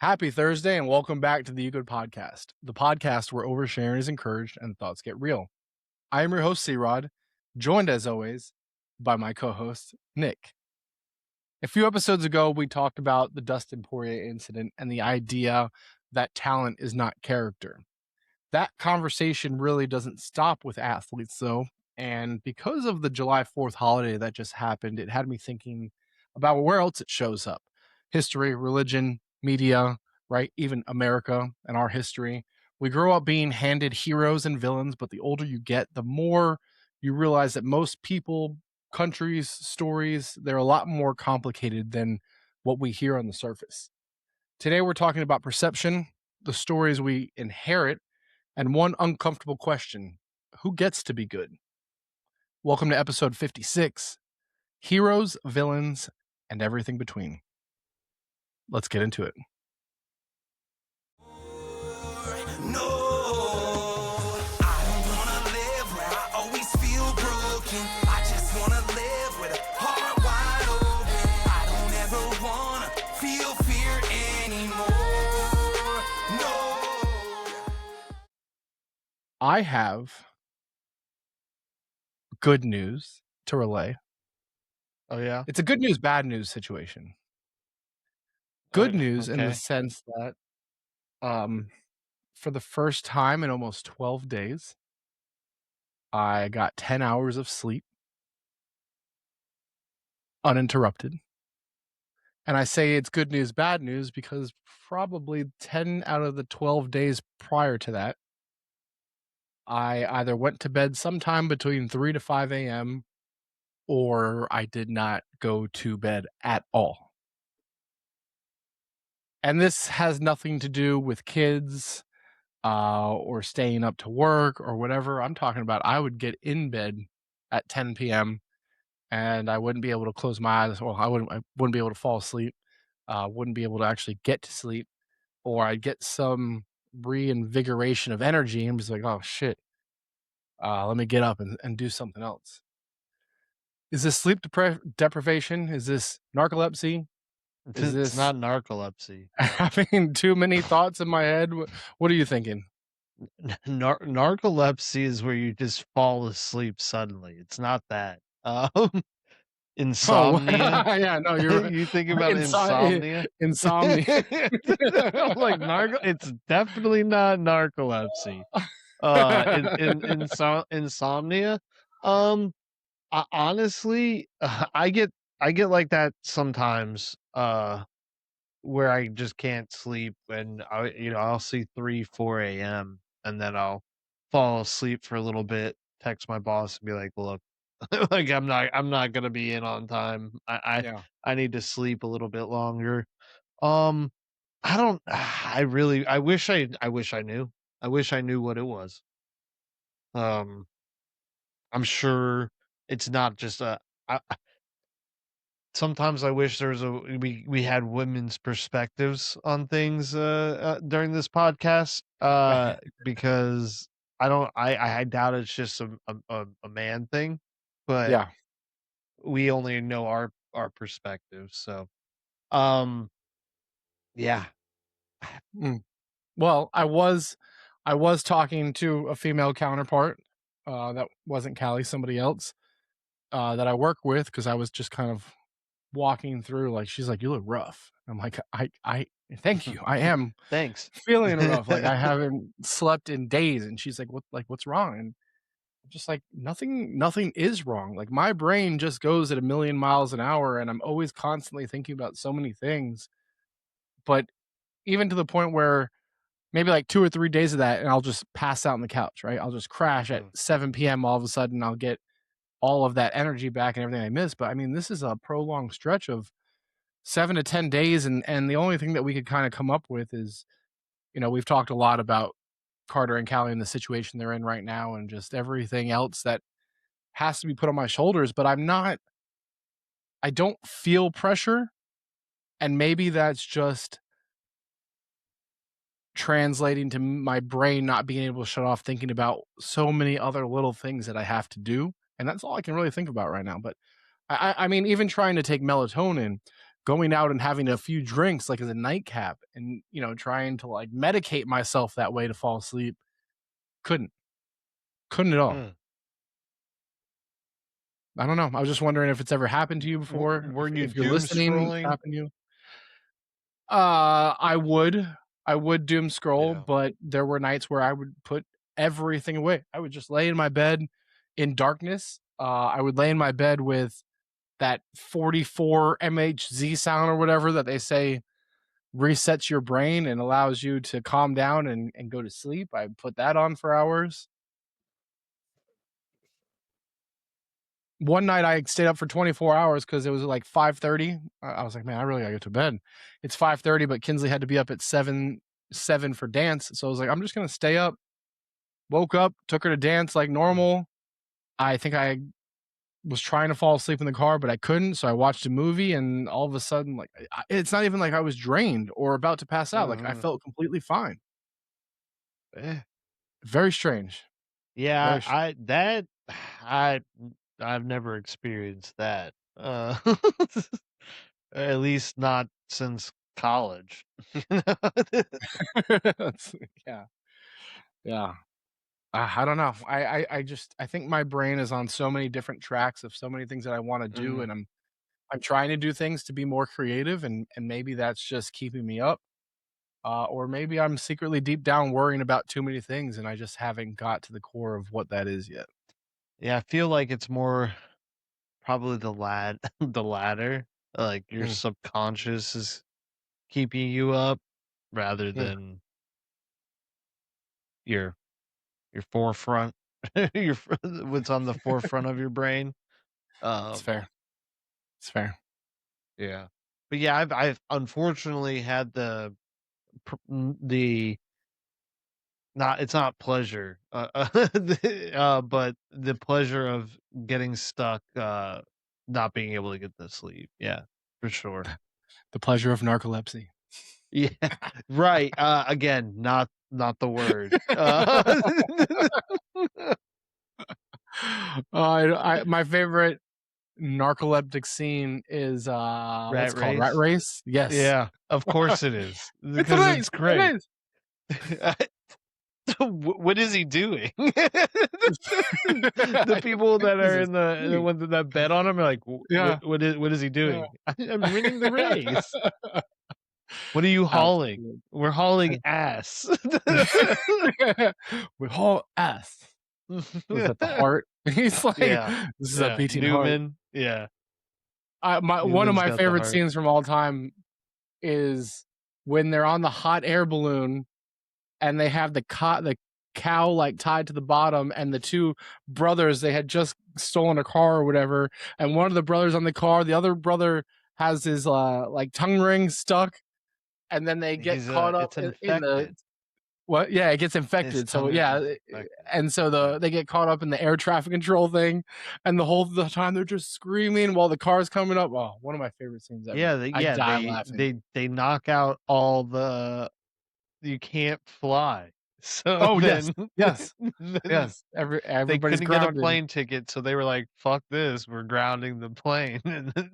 Happy Thursday and welcome back to the You Good Podcast, the podcast where oversharing is encouraged and thoughts get real. I am your host, C-Rod, joined as always by my co-host, Nick. A few episodes ago, we talked about the Dustin Poirier incident and the idea that talent is not character. That conversation really doesn't stop with athletes, though, and because of the July 4th holiday that just happened, it had me thinking about where else it shows up. History, religion, media, right? Even America and our history. We grow up being handed heroes and villains, but the older you get, the more you realize that most people, countries, stories, they're a lot more complicated than what we hear on the surface. Today, we're talking about perception, the stories we inherit, and one uncomfortable question: who gets to be good? Welcome to episode 56: Heroes, Villains, and Everything Between. Let's get into it. No, I don't wanna live where I always feel broken. I just wanna live with a heart wide open. I don't ever wanna feel fear anymore. No. I have good news to relay. Oh, yeah? It's a good news, bad news situation. Good news in the Okay. sense that for the first time in almost 12 days, I got 10 hours of sleep uninterrupted. And I say it's good news, bad news because probably 10 out of the 12 days prior to that, I either went to bed sometime between 3 to 5 a.m. or I did not go to bed at all. And this has nothing to do with kids or staying up to work or whatever. I'm talking about I would get in bed at 10 p.m. and I wouldn't be able to close my eyes. Well, I wouldn't be able to fall asleep. Wouldn't be able to actually get to sleep, or I'd get some reinvigoration of energy and be like, oh shit, let me get up and do something else. Is this sleep deprivation? Is this narcolepsy? Is It's this not narcolepsy. having too many thoughts in my head? What are you thinking? Narcolepsy is where you just fall asleep suddenly. It's not that. Oh, Insomnia. yeah, no, you're right. You think about Inso insomnia? insomnia. I'm like, it's definitely not narcolepsy. Insomnia. Honestly, I get like that sometimes. Where I just can't sleep and I'll see 3, 4 a.m. and then I'll fall asleep for a little bit, text my boss and be like, look, like I'm not gonna be in on time. Yeah. I need to sleep a little bit longer. Um I don't I wish I knew. I wish I knew what it was. Um I'm sure it's not just a I, sometimes I wish there was we had women's perspectives on things during this podcast because I doubt it's just a man thing, but Yeah. we only know our perspectives. So um yeah. Mm. Well, I was talking to a female counterpart, that wasn't Callie, somebody else, that I work with, because I was just kind of walking through, like, she's like, "You look rough." I'm like, "I thank you. I am Thanks. feeling rough, like, I haven't slept in days." And she's like, what's wrong?" And I'm just like, nothing is wrong. Like, my brain just goes at a million miles an hour, and I'm always constantly thinking about so many things. But even to the point where maybe like 2 or 3 days of that, and I'll just pass out on the couch, right? I'll just crash at Mm. 7 p.m. All of a sudden, I'll get all of that energy back and everything I missed. But I mean, this is a prolonged stretch of 7 to 10 days, and the only thing that we could kind of come up with is, we've talked a lot about Carter and Callie and the situation they're in right now, and just everything else that has to be put on my shoulders. But I don't feel pressure, and maybe that's just translating to my brain not being able to shut off thinking about so many other little things that I have to do, and that's all I can really think about right now. But I mean, even trying to take melatonin, going out and having a few drinks like as a nightcap and trying to like medicate myself that way to fall asleep. Couldn't. Couldn't at all. Mm. I don't know. I was just wondering if it's ever happened to you before. Were you If you're doom listening, it's scrolling? happened to you. I would doom scroll, Yeah. but there were nights where I would put everything away. I would just lay in my bed in darkness. I would lay in my bed with that 44 MHz sound or whatever that they say resets your brain and allows you to calm down and go to sleep. I put that on for hours. One night I stayed up for 24 hours because it was like 5:30. I was like, man, I really gotta get to bed. It's 5:30, but Kinsley had to be up at 7 for dance. So I was like, I'm just gonna stay up. Woke up, took her to dance like Mm. normal. I think I was trying to fall asleep in the car, but I couldn't. So I watched a movie, and all of a sudden, like, it's not even like I was drained or about to pass out. Like I Mhm. felt completely fine. Eh. Very strange. Yeah, Very strange. I I've never experienced that. At least not since college. Yeah, yeah. I don't know. I think my brain is on so many different tracks of so many things that I want to do, Mhm. and I'm trying to do things to be more creative, and maybe that's just keeping me up. Or maybe I'm secretly deep down worrying about too many things, and I just haven't got to the core of what that is yet. Yeah, I feel like it's more probably the latter. Like your Mm, subconscious is keeping you up rather mm, than your your forefront, what's on the forefront of your brain. it's Um, fair. It's fair. yeah, but yeah, I've unfortunately had the not it's not pleasure, but the pleasure of getting stuck, not being able to get to sleep. Yeah, for sure. The pleasure of narcolepsy. Yeah, right. Again, not the word. My favorite narcoleptic scene is what's Rat it called? Rat race. Race? Yes. Yeah, of course it is It's a because race, it's it's a great. race. What is he doing? The I people think that he's are in the asleep. ones that bet on him are like, Yeah, what is he yeah. doing?" "I'm winning the race." "What are you hauling?" Absolutely. "We're hauling ass." With whole ass. Was that the heart? He's like, Yeah, "This is a yeah, beating heart." Newman, yeah, One of Newman's my got the favorite heart. scenes from all time is when they're on the hot air balloon and they have the cow, like, tied to the bottom, and the 2 brothers, they had just stolen a car or whatever, and one of the brothers on the car, the other brother has his, like, tongue ring stuck, and then they get caught up It's in the infected. what? Yeah, it gets His infected. So tongue yeah, is infected. and so Yeah. they get caught up in the air traffic control thing, and the time they're just screaming while the car's coming up. Oh, one of my favorite scenes ever. I die laughing. They knock out all the you can't fly. So Oh yes, yes, then yes. they Everybody's couldn't get a grounded. plane ticket, so they were like, "Fuck this, we're grounding the plane." And then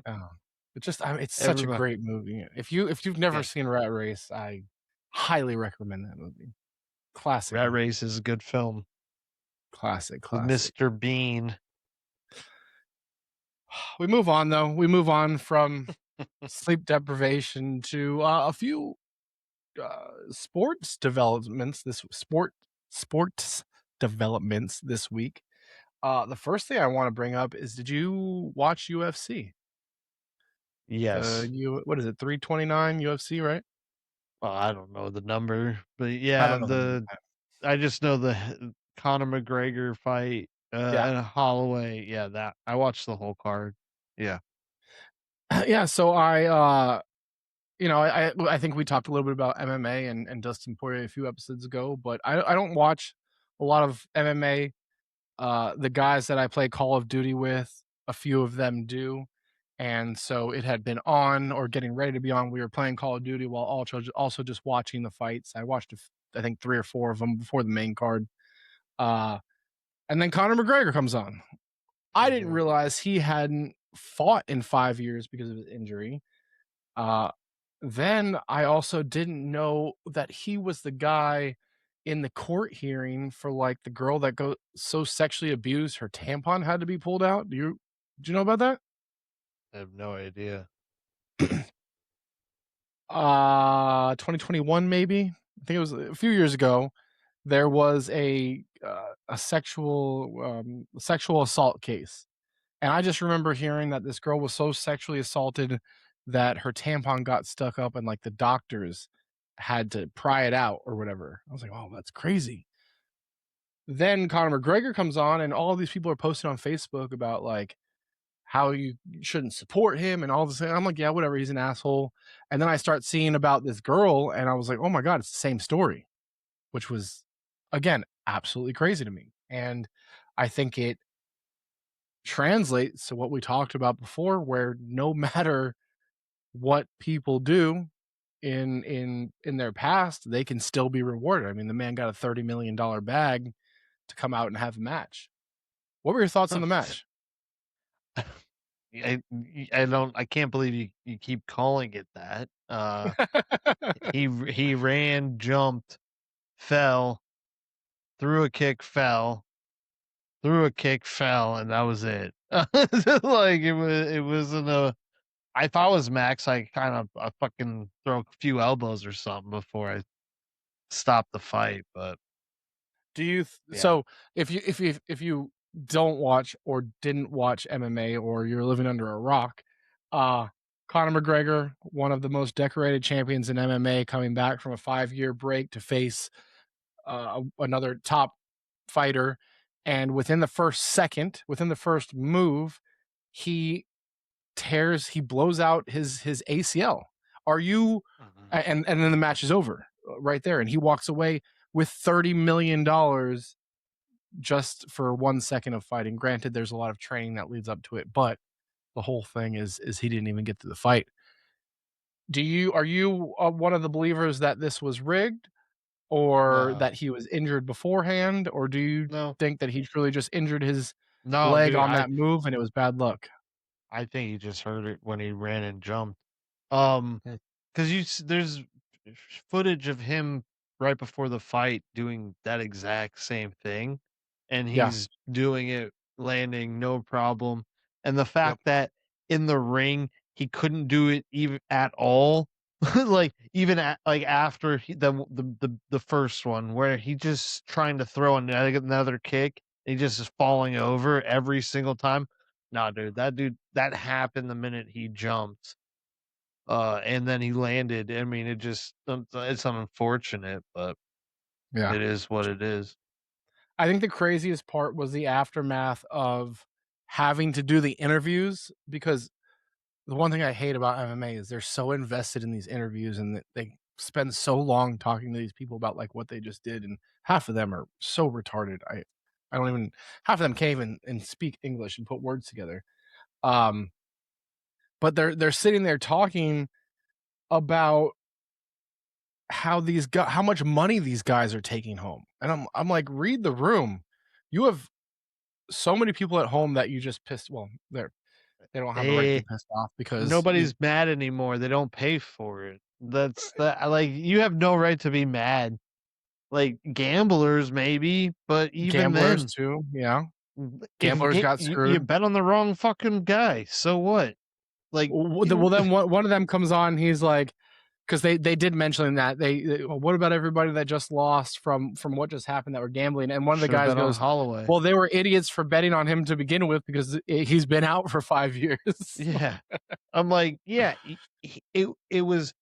Oh, it's such a everybody great movie. If you've never yeah. seen Rat Race, I highly recommend that movie. Classic Rat movie. Race is a good film Classic, with classic. Mr. Bean. We move on though. We move on from sleep deprivation to a few sports developments this week. The first thing I want to bring up is, did you watch UFC? Yes. What is it, 329 UFC, right? Well, I don't know the number, but I yeah, don't know. the I just know the Conor McGregor fight, Yeah. and Holloway, yeah, that I watched the whole card. Yeah. Yeah, so I think we talked a little bit about MMA and Dustin Poirier a few episodes ago, but I don't watch a lot of MMA. The guys that I play Call of Duty with, a few of them do. And so it had been on or getting ready to be on. We were playing Call of Duty while also just watching the fights. I watched, I think, 3 or 4 of them before the main card. Uh, and then Conor McGregor comes on. I didn't Mhm. realize he hadn't fought in 5 years because of his injury. Uh, then I also didn't know that he was the guy in the court hearing for, like, the girl that got so sexually abused, her tampon had to be pulled out. Do you know about that? I have no idea. 2021 maybe? I think it was a few years ago. There was a sexual assault case, and I just remember hearing that this girl was so sexually assaulted that her tampon got stuck up and, like, the doctors had to pry it out or whatever. I was like, "Oh, that's crazy." Then Conor McGregor comes on, and all these people are posting on Facebook about, like, how you shouldn't support him and all this. I'm like, "Yeah, whatever, he's an asshole." And then I start seeing about this girl, and I was like, "Oh my god, it's the same story," which was, again, absolutely crazy to me. And I think it translates to what we talked about before, where no matter what people do in their past, they can still be rewarded. I mean, the man got a $30 million bag to come out and have a match. What were your thoughts on the match? I can't believe you keep calling it that. He ran, jumped, fell, threw a kick, fell, threw a kick, fell, and that was it. Like, it wasn't a if I was Max, I fucking throw a few elbows or something before I stop the fight, but Do you yeah. so if you don't watch or didn't watch MMA, or you're living under a rock, uh Conor McGregor, one of the most decorated champions in MMA, coming back from a 5-year break to face another top fighter, and within the first move, he he blows out his ACL. Are you Mhm. and then the match is over right there, and he walks away with $30 million just for 1 second of fighting. Granted, there's a lot of training that leads up to it, but the whole thing is he didn't even get to the fight. Are you one of the believers that this was rigged, or No. that he was injured beforehand, or do you No. think that he truly just injured his No, leg dude, on that move and it was bad luck? I think he just hurt it when he ran and jumped. Um, Hmm. 'Cause there's footage of him right before the fight doing that exact same thing, and Yeah. he's doing it, landing no problem, and the Yep. fact that in the ring, he couldn't do it even at all, like, even at like, after the first one where he just trying to throw another kick, and he just is falling over every single time. Nah, dude, that happened the minute he jumped. And then he landed. I mean, it's unfortunate, but Yeah. it is what it is. I think the craziest part was the aftermath of having to do the interviews, because the one thing I hate about MMA is they're so invested in these interviews, and that they spend so long talking to these people about, like, what they just did, and half of them are so retarded. I don't even half of them can't even and speak English and put words together. Um, but they're sitting there talking about how much money these guys are taking home. And I'm like, read the room. You have so many people at home that you just pissed. Well, they don't have a right to Eh, be pissed off because these Nobody's mad anymore. They don't pay for it. Like, you have no right to be mad. Like, gamblers maybe, but even gamblers then, too. Yeah. if Gamblers got you screwed. bet on the wrong fucking guy, so what? Like, Well, then one of them comes on. He's like, because they did mention that well, what about everybody that just lost from what just happened that were gambling? And one of the should have guys bet on goes, Holloway. well, they were idiots for betting on him to begin with because he's been out for 5 years. Yeah. I'm like, yeah, it was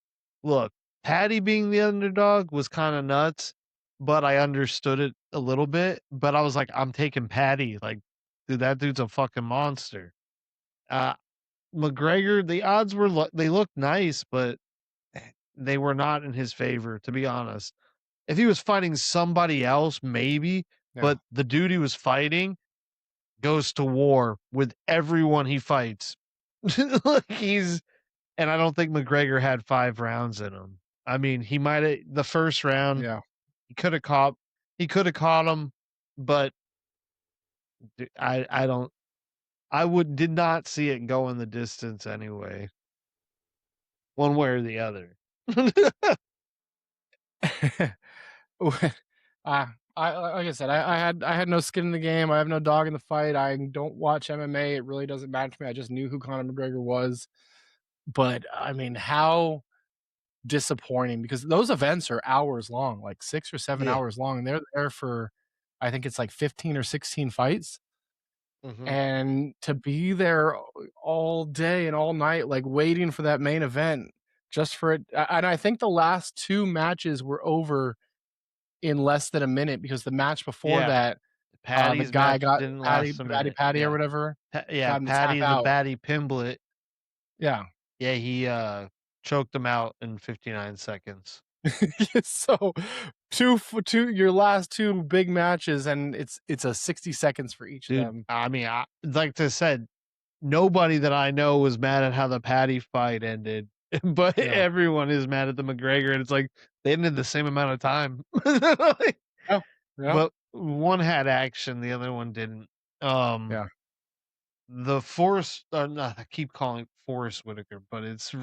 look, Patty being the underdog was kinda nuts, but I understood it a little bit, but I was like, "I'm taking Patty," like, dude, that dude's a fucking monster. Uh, McGregor, the odds they looked nice, but they were not in his favor, to be honest. If he was fighting somebody else, maybe, Yeah. but the dude he was fighting goes to war with everyone he fights. Like, and I don't think McGregor had 5 rounds in him. I mean, he might've the first round, Yeah. he coulda caught he coulda caught him, but d I don't I would did not see it go in the distance anyway, one way or the other. Like I said, I had no skin in the game. I have no dog in the fight. I don't watch MMA. It really doesn't matter to me. I just knew who Conor McGregor was. But I mean, how disappointing because those events are hours long, like 6 or 7 Yeah. hours long. And they're there for I think it's like 15 or 16 fights. Mhm. And to be there all day and all night, like waiting for that main event just for it. And I think the last two matches were over in less than a minute because the match before Yeah. that, the Patty's guy match got didn't Patty last a Patty minute. Patty or Yeah. whatever, Yeah, got him to tap Patty the out. Batty Pimblett. Yeah. Yeah, he, choked him out in 59 seconds. So, 2 for 2 your last 2 big matches, and it's a 60 seconds for each of Dude, them. I mean, like I said, nobody that I know was mad at how the Patty fight ended, but Yeah. everyone is mad at the McGregor, and it's like, they ended the same amount of time. Like, Yeah. Yeah. but one had action, the other one didn't. Um, Yeah. the Forrest no, I keep calling it Forrest Whitaker, but it's the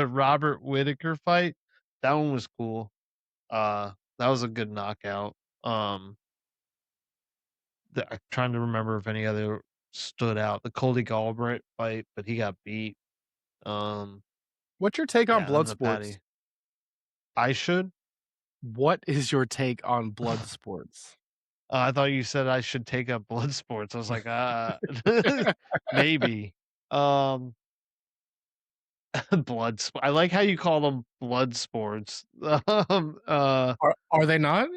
Robert Whitaker fight, that one was cool. That was a good knockout. Um, I'm trying to remember if any other stood out. The Cody Garbrandt fight, but he got beat. Um, What's your take on yeah, and blood the sports? Patty. I should? What is your take on blood sports? I thought you said I should take up blood sports. I was like, maybe. Um, I like how you call them blood sports. Are they not?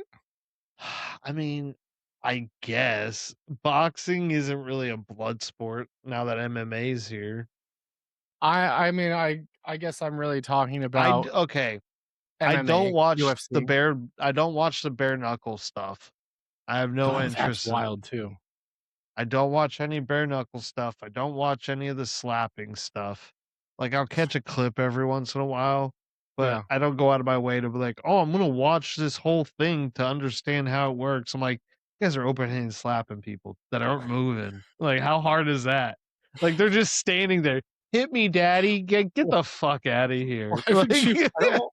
I mean, I guess boxing isn't really a blood sport now that MMA is here. I mean, I guess I'm really talking about Okay. MMA, UFC. I don't watch the bare knuckle stuff. I have no Oh, that's interest in it. wild too. I don't watch any bare knuckle stuff. I don't watch any of the slapping stuff. Like, I'll catch a clip every once in a while, but Yeah. I don't go out of my way to be like, "Oh, I'm gonna watch this whole thing to understand how it works." I'm like, "You guys are open hand slapping people that aren't moving. Like, how hard is that?" Like, they're just standing there. "Hit me, daddy. Get Wh the fuck out of why here." would you Like, I don't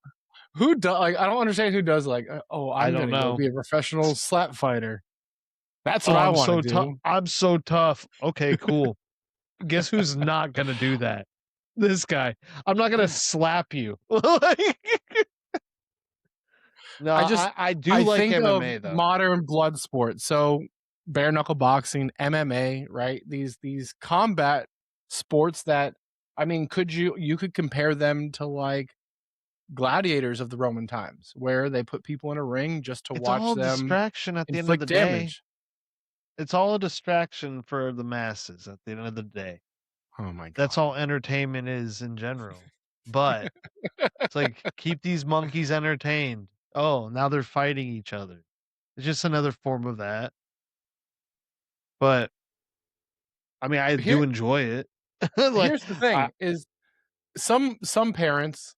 who does like, I don't understand who does like, "Oh, I I'm don't gonna go know. be a professional slap fighter." That's what "Oh, I wanna do. I'm so tough." Okay, cool. Guess who's not gonna do that? This guy. I'm not gonna slap you. Like, no, I just I do I like think of MMA though. modern blood sports, so bare knuckle boxing, MMA, right? These combat sports that I mean, you could compare them to, like, gladiators of the Roman times, where they put people in a ring just to It's watch all a them distraction at the end of the inflict day. damage. It's all a distraction for the masses at the end of the day. Oh my That's god. all entertainment is in general. But it's like, keep these monkeys entertained. Oh, now they're fighting each other. It's just another form of that. But I mean, I do Here enjoy it. Like, here's the I thing, is some parents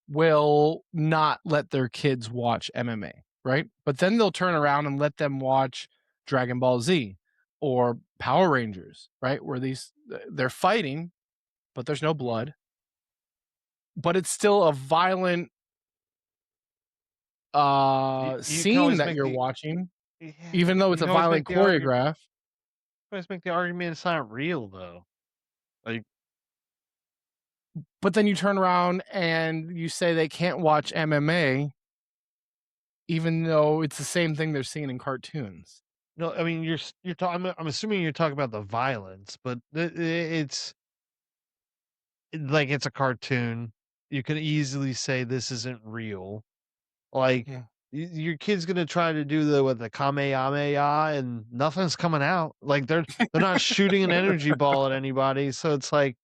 will not let their kids watch MMA, right? But then they'll turn around and let them watch Dragon Ball Z or Power Rangers, right? Where they're fighting, but there's no blood, but it's still a violent you can scene always that make you're the watching, yeah, even though you it's a can always make violent the argument. choreograph. Always make the argument it's not real though. Like, But then you turn around and you say they can't watch MMA, even though it's the same thing they're seeing in cartoons. no, I mean you're talking. I'm assuming you're talking about the violence, but it's like it's a cartoon. You can easily say this isn't real. Like, Yeah. your kid's gonna try to do the Kamehameha and nothing's coming out. Like, they're not shooting an energy ball at anybody. So it's like,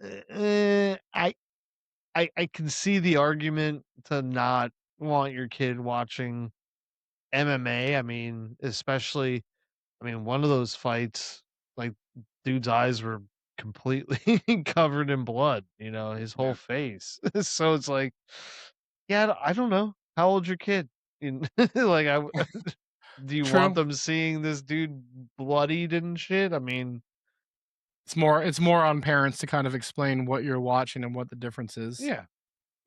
I I can see the argument to not want your kid watching MMA. I mean, especially, I mean, one of those fights, like, dude's eyes were completely covered in blood, his whole Yeah. face. So it's like, yeah, I don't know. How old's your kid? Like, do you want True. them seeing this dude bloodied and shit? I mean, It's more on parents to kind of explain what you're watching and what the difference is. Yeah.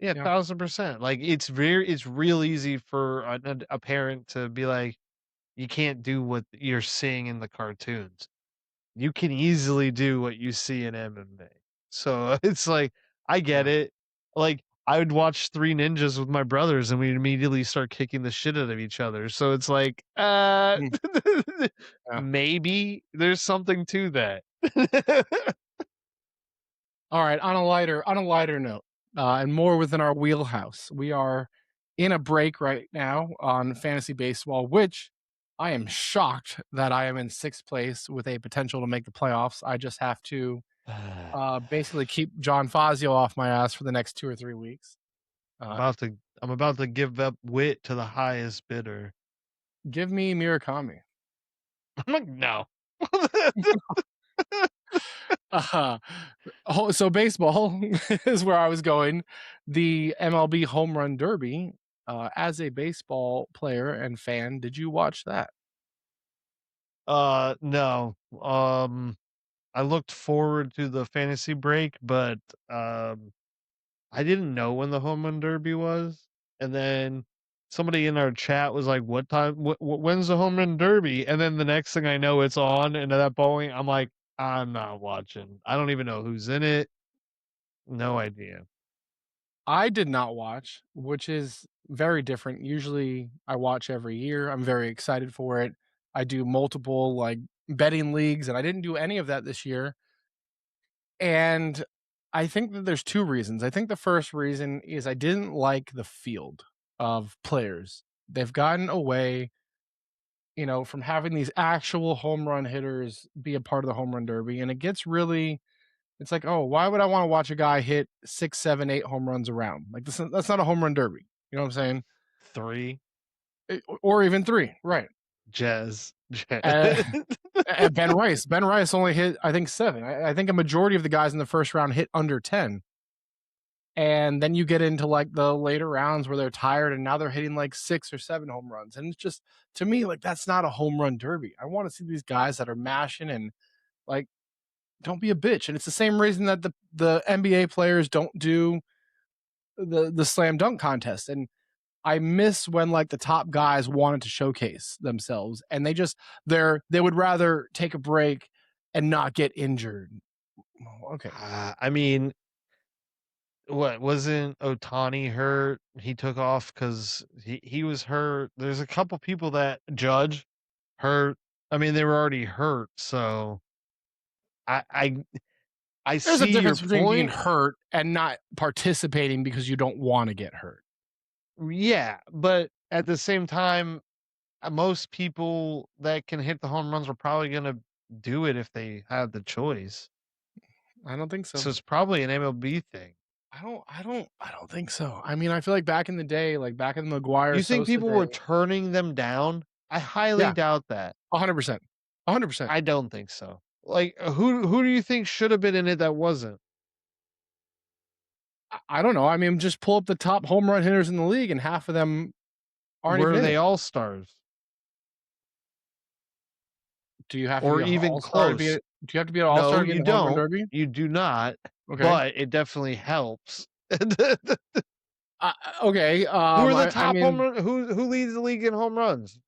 Yeah, Yeah. 1000%. Like, it's real easy for a parent to be like, "You can't do what you're seeing in the cartoons." You can easily do what you see in MMA. So, it's like, I get Yeah. it. Like, I would watch Three Ninjas with my brothers, and we'd immediately start kicking the shit out of each other. So it's like, Mm, yeah. maybe there's something to that. All right, on a lighter note, and more within our wheelhouse, we are in a break right now on fantasy baseball, which I am shocked that I am in sixth place with a potential to make the playoffs. I just have to basically keep John Fazio off my ass for the next 2 or 3 weeks. Uh, I'm about to give up wit to the highest bidder. Give me Murakami. I'm like, "No." Uh, so baseball is where I was going. The MLB Home Run Derby. As a baseball player and fan, did you watch that? No. I looked forward to the fantasy break, but, I didn't know when the home run derby was, and then somebody in our chat was like, "What time? When's the home run derby?" And then the next thing I know, it's on, and at that point, I'm like, "I'm not watching." I don't even know who's in it. No idea. I did not watch, which is very different. Usually, I watch every year. I'm very excited for it. I do multiple like betting leagues, and I didn't do any of that this year. And I think that there's two reasons. I think the first reason is I didn't like the field of players. They've gotten away, from having these actual home run hitters be a part of the home run derby. And it gets really, it's like, oh, why would I want to watch a guy hit 6, 7, 8 home runs around? Like, that's not a home run derby. You know what I'm saying? 3, Or even three, right? Jazz. Uh, and Ben Rice only hit, I think, seven. I think a majority of the guys in the first round hit under 10. And then you get into like the later rounds where they're tired and now they're hitting like 6 or 7 home runs. And it's just, to me, like, that's not a home run derby. I want to see these guys that are mashing and like, don't be a bitch. And it's the same reason that the NBA players don't do the slam dunk contest. And I miss when like the top guys wanted to showcase themselves and they would rather take a break and not get injured. Okay. I mean, what, wasn't Otani hurt? He took off because he was hurt. There's a couple people that Judge hurt. I mean, they were already hurt, so I I I There's a see your difference between being point. hurt and not participating because you don't want to get hurt. Yeah, but at the same time, most people that can hit the home runs are probably gonna do it if they had the choice. I don't think so. So it's probably an MLB thing. I don't think so. I mean, I feel like back in the day, like back in the McGuire You think Sosa people were day. turning them down? I highly Yeah, doubt that. 100%. 100%. I don't think so. Like, who do you think should have been in it that wasn't? I don't know. I mean, just pull up the top home run hitters in the league and half of them aren't even Were in they it. all-stars? Do you have to Or be an even all-star to be close? do you have to be an all-star No, to get you in the home run don't. derby? You do not, Okay. but it definitely helps. Okay, Who are the I top home mean, run who leads the league in home runs?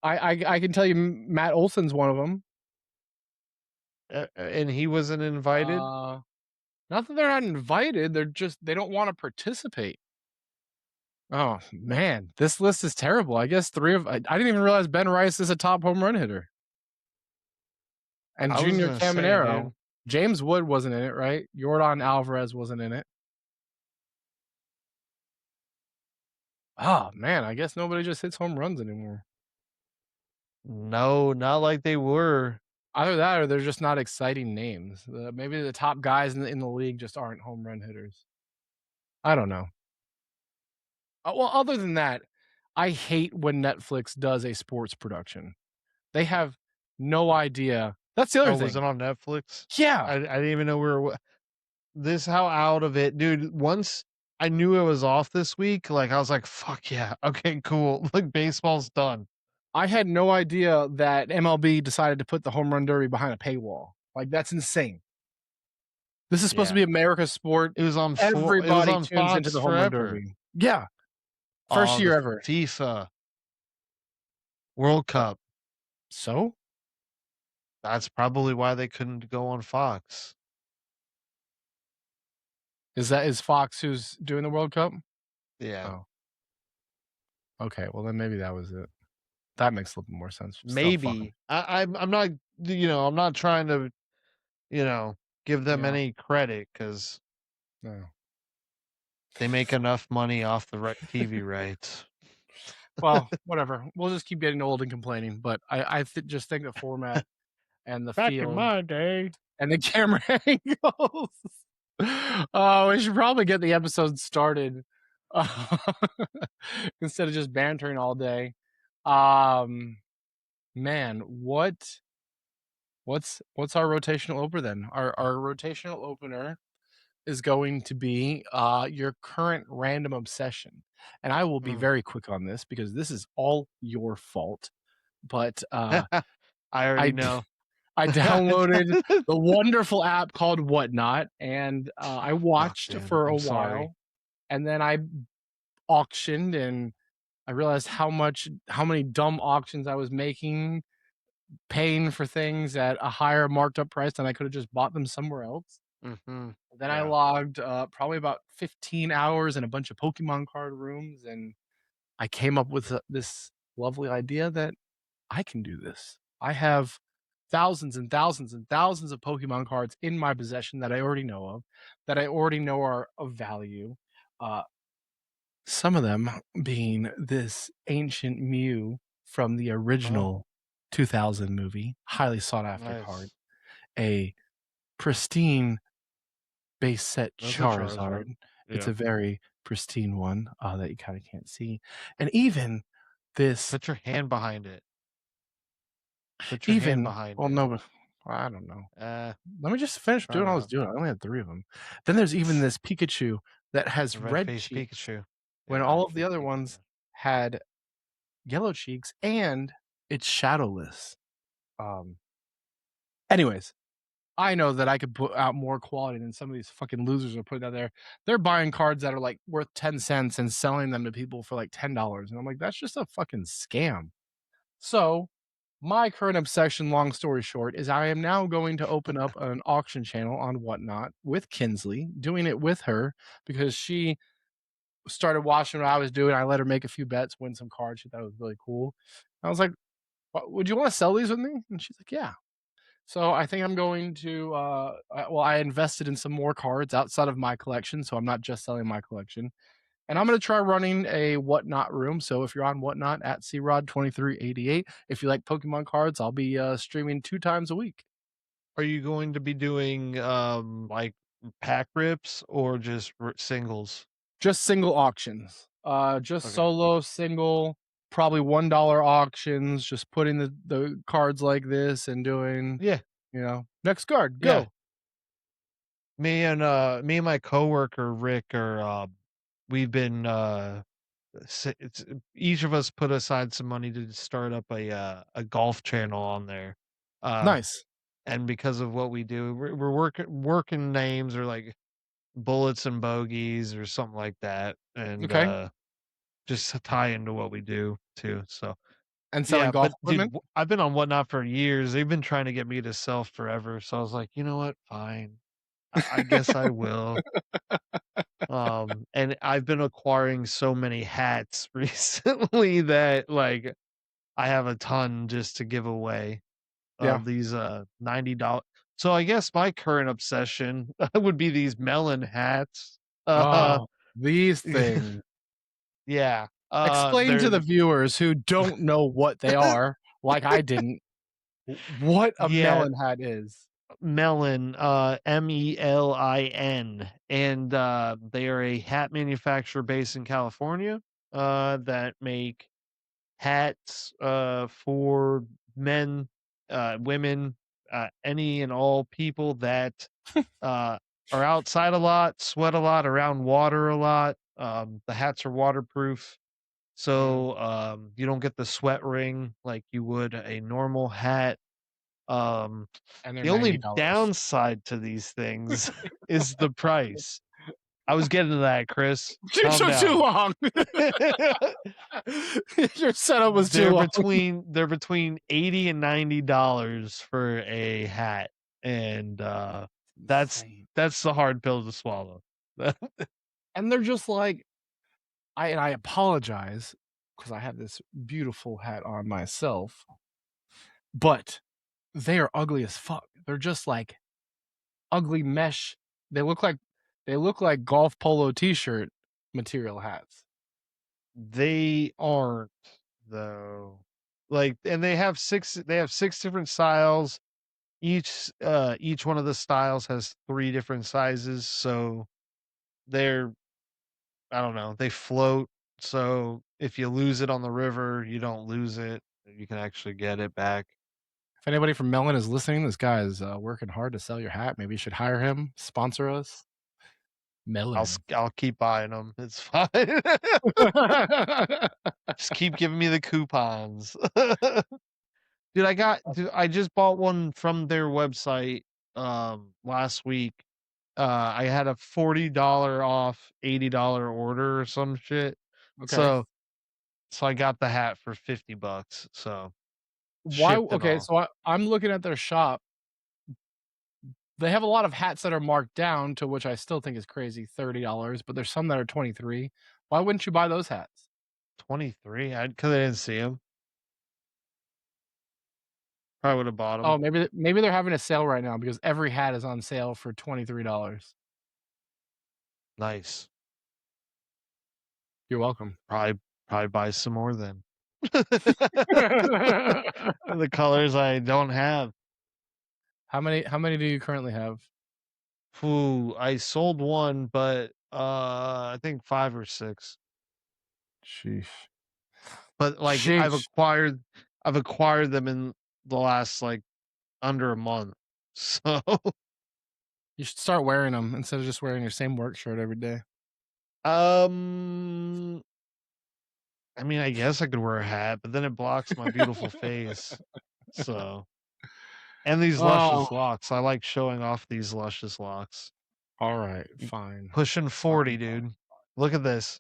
I can tell you Matt Olson's one of them. And he wasn't invited? Not that they're not invited, they don't wanna participate. Oh, man, this list is terrible. I guess 3 of I didn't even realize Ben Rice is a top home run hitter. And I was Junior gonna say, Caminero. dude. James Wood wasn't in it, right? Yordan Alvarez wasn't in it. Oh, man, I guess nobody just hits home runs anymore. No, not like they were. Either that or they're just not exciting names. Maybe the top guys in the league just aren't home run hitters. I don't know. Well, other than that, I hate when Netflix does a sports production. They have no idea. That's the other Oh, was thing. it on Netflix? Yeah. I didn't even know we were this how out of it, dude. Once I knew it was off this week, like, I was like, "Fuck yeah. Okay, cool." Like, baseball's done. I had no idea that MLB decided to put the home run derby behind a paywall. Like, that's insane. This is supposed to Yeah. be America's sport. It was Everybody on tunes into Fox the home run forever. derby. Yeah, first Oh, year the ever. FIFA World Cup. So, That's probably why they couldn't go on Fox. is Fox who's doing the World Cup? Yeah. Oh, okay, well, then maybe that was it. That makes a little bit more sense. Still fucking Maybe. I'm not, I'm not trying to, you know, give them yeah, any credit because no. they make enough money off the TV rights. Well, whatever. We'll just keep getting old and complaining, but just think the format and the Back in feel my day. and the camera angles. Oh, we should probably get the episode started, uh, instead of just bantering all day. Um, man, what's our rotational opener then? Our rotational opener is going to be your current random obsession, and I will be Mm. very quick on this because this is all your fault. But I already I know. I downloaded the wonderful app called Whatnot, and I Oh, watched damn. for a I'm sorry. while, and then I auctioned, and I realized how many dumb auctions I was making, paying for things at a higher marked up price than I could have just bought them somewhere else. Hmm. Then I Yeah. logged probably about 15 hours in a bunch of Pokemon card rooms, and I came up with this lovely idea that I can do this. I have thousands and thousands and thousands of Pokemon cards in my possession that I already know of, that I already know are of value. Uh, some of them being this ancient Mew from the Oh, original 2000 movie, highly sought after card, nice. a pristine base set That's a Charizard. Charizard. It's Yeah. a very pristine one that you kind of can't see. And even this, Put your hand behind it. Put your hand even, behind well, it. no, I don't know. Uh, Let me just finish try doing what I was not. doing. I only had 3 of them. Then there's even this Pikachu that The has red red face cheeks Pikachu. Yeah, when red all of the face other Pikachu. ones had yellow cheeks, and it's shadowless. Um, anyways, I know that I could put out more quality than some of these fucking losers are putting out there. They're buying cards that are, like, worth 10 cents and selling them to people for, like, $10, and I'm like, "That's just a fucking scam." So, my current obsession, long story short, is I am now going to open up an auction channel on Whatnot with Kinsley, doing it with her because she started watching what I was doing. I let her make a few bets, win some cards. She thought it was really cool. I was like, Would you want to sell these with me?" And she's like, "Yeah." So I think I'm going to, well, I invested in some more cards outside of my collection. So I'm not just selling my collection. And I'm going to try running a Whatnot room. So if you're on Whatnot at CROD2388, if you like Pokemon cards, I'll be streaming 2 times a week. Are you going to be doing like pack rips or just singles? Just single auctions. Just Okay. solo, single, probably $1 auctions, just putting the cards like this and doing, Yeah. next card, Yeah. go. Me and my coworker Rick are we've been it's each of us put aside some money to start up a golf channel on there. Uh Nice. and because of what we do, we're working names or like bullets and bogeys or something like that, and Okay. just to tie into what we do too. So And selling yeah, golf but dude, equipment? I've been on Whatnot for years. They've been trying to get me to sell forever. So I was like, you know what? Fine. I guess I will. And I've been acquiring so many hats recently that like I have a ton just to give away Yeah. of these $90. So I guess my current obsession would be these melon hats. Uh Oh, these things. yeah. Explain to They're the viewers who don't know what they are, like I didn't, what a yeah, melon hat is. Melon, Melin, and they are a hat manufacturer based in California that make hats for men, women, any and all people that uh, are outside a lot, sweat a lot, around water a lot. The hats are waterproof, Mm, so you don't get the sweat ring like you would a normal hat. Um, and they're the only $90. downside to these things is the price. I was getting to that, Chris. You Calm took too down. long. Your setup was too long. They're between 80 and $90 for a hat, and that's Insane. that's the hard pill to swallow. And they're just like, I apologize because I have this beautiful hat on myself, but they are ugly as fuck. They're just like ugly mesh. They look like golf polo t-shirt material hats. They aren't, though. Like, and they have six different styles. Each one of the styles has three different sizes, so they're, I don't know, they float. So if you lose it on the river, you don't lose it. You can actually get it back. If anybody from Melon is listening, this guy is working hard to sell your hat. Maybe you should hire him, sponsor us. Melon. I'll keep buying them. It's fine. Just keep giving me the coupons. Dude, I just bought one from their website last week. I had a $40 off $80 order or some shit. Okay. So I got the hat for $50. So Why? shipped and Okay, all. so I'm looking at their shop. They have a lot of hats that are marked down, to which I still think is crazy, $30, but there's some that are 23. Why wouldn't you buy those hats? 23. Because I didn't see them. Probably would have bought Oh, them. maybe they're having a sale right now because every hat is on sale for $23. Nice. You're welcome. Probably buy some more then. The colors I don't have. How many do you currently have? Ooh, I sold one, but I think 5 or 6. Sheesh. But like Sheesh. I've acquired them in the last like under a month. So You should start wearing them instead of just wearing your same work shirt every day. um I mean, I guess I could wear a hat, but then it blocks my beautiful face. So, and these Oh, luscious locks. I like showing off these luscious locks. all right, Y- fine. Pushing Fucking 40, fine. dude. Look at this.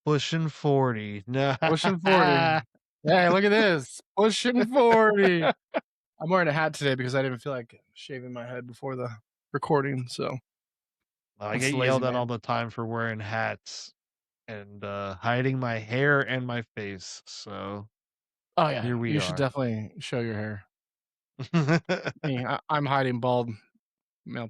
Pushing 40. No. Pushing 40. Hey, look at this. Pushing 40. I'm wearing a hat today because I didn't feel like shaving my head before the recording, so I that's get the lazy yelled at man. all the time for wearing hats and hiding my hair and my face. So Oh, yeah, here we you should are. definitely show your hair. Me, I'm hiding bald, male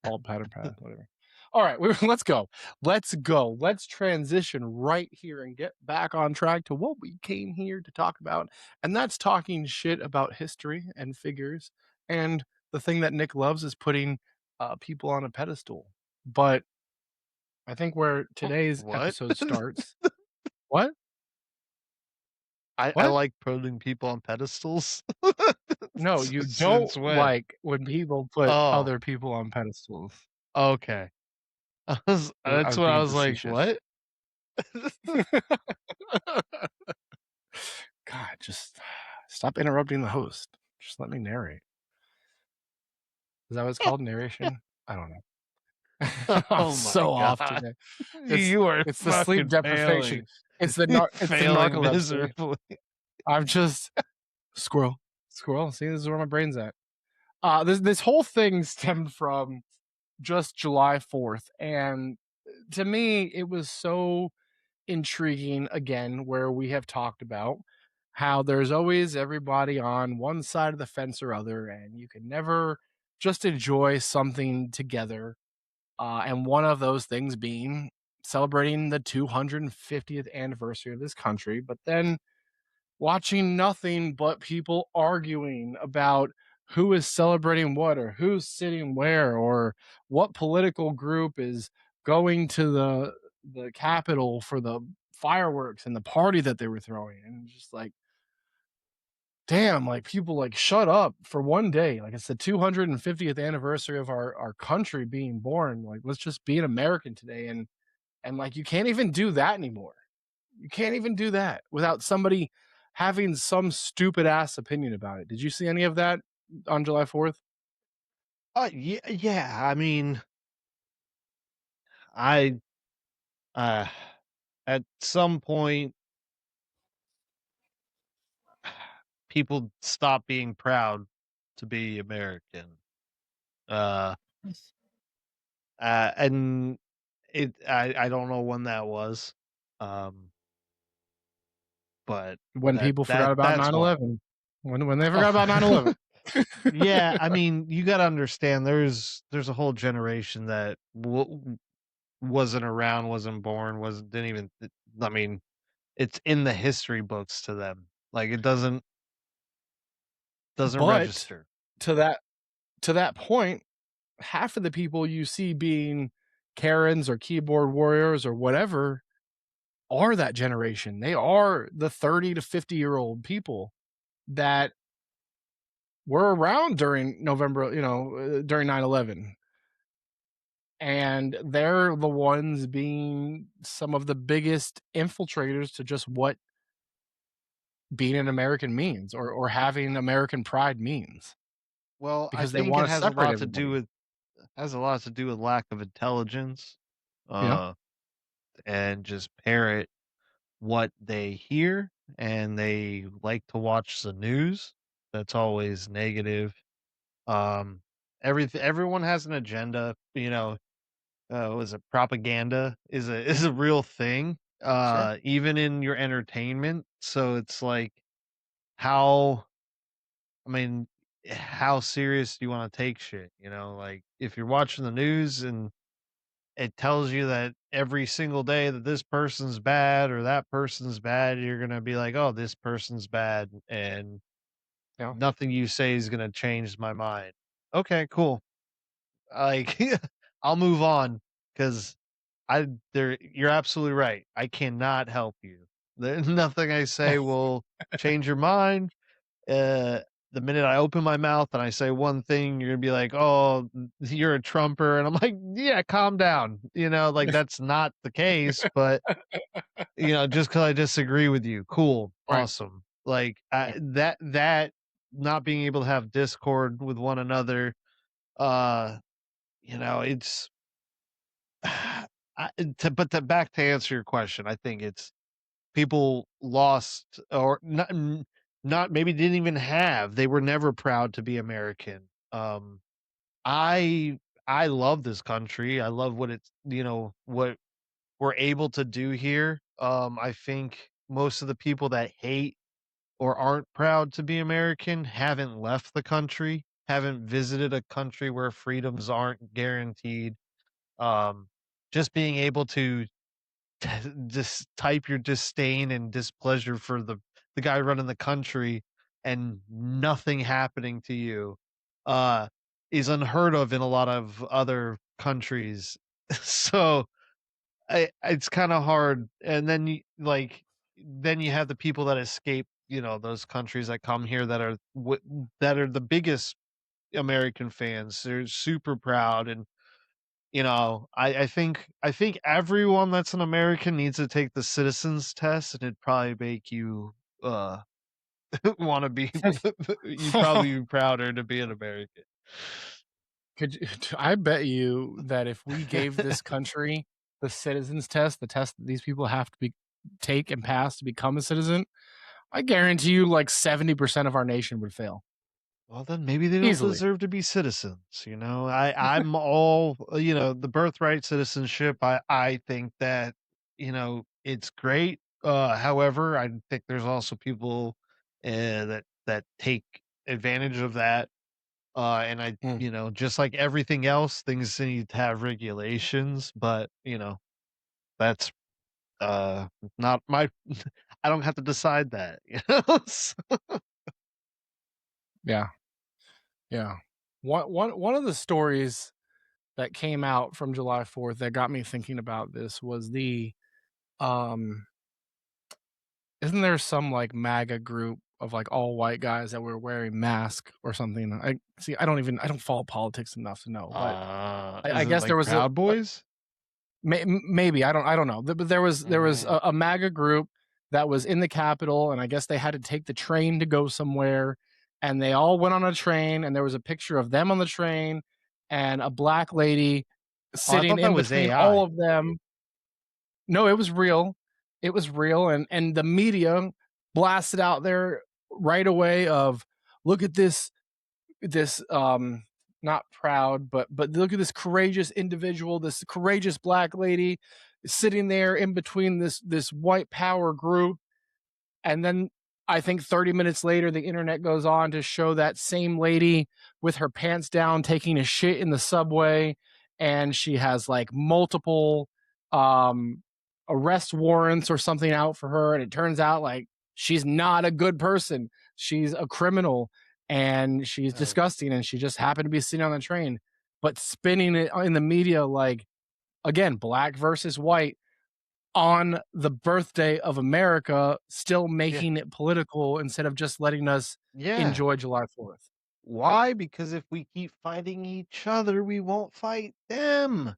bald pattern, whatever. All right, let's go. Let's go. Let's transition right here and get back on track to what we came here to talk about, and that's talking shit about history and figures. And the thing that Nick loves is putting people on a pedestal. But I think where today's What? episode starts. What? I What? like putting people on pedestals. No, you don't Since when? like when people put Oh, other people on pedestals. okay. I That's was what I being was like, facetious. what? God, just stop interrupting the host. Just let me narrate. Is that what it's called? Narration? I don't know. I'm Oh my so off god. today. It's You are it's the sleep fucking deprivation. failing. It's the Failing narcolepsy. miserably. I'm just squirrel. Squirrel. See, this is where my brain's at. This whole thing stemmed from just July 4th. And to me, it was so intriguing again, where we have talked about how there's always everybody on one side of the fence or other, and you can never just enjoy something together. And one of those things being celebrating the 250th anniversary of this country, but then watching nothing but people arguing about who is celebrating what or who's sitting where or what political group is going to the Capitol for the fireworks and the party that they were throwing. And just like, damn, like people like shut up for one day. Like it's the 250th anniversary of our country being born. Like let's just be an American today. And like you can't even do that anymore. You can't even do that without somebody having some stupid ass opinion about it. Did you see any of that on July 4th? Yeah, yeah. I mean, I uh, at some point, people stop being proud to be American. Uh, and I don't know when that was, um, but When people forgot about that's why. 9/11. When they forgot about Oh, 9/11. yeah. I mean, you got to understand. There's a whole generation that wasn't around, wasn't born, wasn't didn't even. I mean, it's in the history books to them. Like it doesn't But register. to that point, half of the people you see being Karens or keyboard warriors or whatever are that generation. They are the 30 to 50-year-old people that were around during November, during 9/11. And they're the ones being some of the biggest infiltrators to just what being an American means, or having American pride means, Well, I because they think it want to has a separate lot to do everybody. with lack of intelligence, Yeah, uh, and just parrot what they hear, and they like to watch the news. That's always negative. Um, everyone has an agenda. Was it propaganda is a is a real thing. sure. Even in your entertainment. So it's like how I mean, how serious do you want to take shit? Like if you're watching the news and it tells you that every single day that this person's bad or that person's bad, you're gonna be like, oh, this person's bad, and Yeah. nothing you say is gonna change my mind. Okay, cool. Like I'll move on because you're absolutely right. I cannot help you. There's nothing I say will change your mind. uh, the minute I open my mouth and I say one thing, you're gonna be like, "Oh, you're a Trumper," and I'm like, "Yeah, calm down." Like that's not the case, but just because I disagree with you, cool, Right. awesome. Like Yeah. that not being able to have discord with one another, uh, it's. But back to answer your question, I think it's people lost or not maybe didn't even have they were never proud to be American. I love this country. I love what it's what we're able to do here. I think most of the people that hate or aren't proud to be American haven't left the country, haven't visited a country where freedoms aren't guaranteed. um just being able to just type your disdain and displeasure for the guy running the country and nothing happening to you, uh, is unheard of in a lot of other countries. So, it's kinda hard, and then then you have the people that escape, those countries that come here that are the biggest American fans. They're super proud and I think everyone that's an American needs to take the citizens test, and it'd probably make you uh want to be you'd probably be prouder to be an American. Could you, I bet you that if we gave this country the citizens test, the test that these people have to take and pass to become a citizen, I guarantee you like 70% of our nation would fail Well, then maybe they don't easily. deserve to be citizens. I'm all the birthright citizenship. I think that it's great. However, I think there's also people that take advantage of that. And Mm. just like everything else, things need to have regulations, but that's not my I don't have to decide that, So Yeah, yeah. One of the stories that came out from July 4th that got me thinking about this was um isn't there some like MAGA group of like all white guys that were wearing masks or something? I don't follow politics enough to know, but I is it guess there like was Proud Boys? maybe I don't know, but there was Mm. a MAGA group that was in the Capitol, and I guess they had to take the train to go somewhere, and they all went on a train, and there was a picture of them on the train and a black lady Oh, I sitting thought that in was between all AI. of them. No, it was real. It was real, and the media blasted out there right away of, "Look at this, not proud, but look at this courageous individual, this courageous black lady sitting there in between this white power group." And then I think 30 minutes later, the internet goes on to show that same lady with her pants down taking a shit in the subway. And she has like multiple um, arrest warrants or something out for her. And it turns out like she's not a good person. She's a criminal and she's Uh, disgusting. And she just happened to be sitting on the train, but spinning it in the media like, again, black versus white on the birthday of America, still yeah, making it political instead of just letting us yeah. enjoy July 4th. Why? Because if we keep fighting each other, we won't fight them,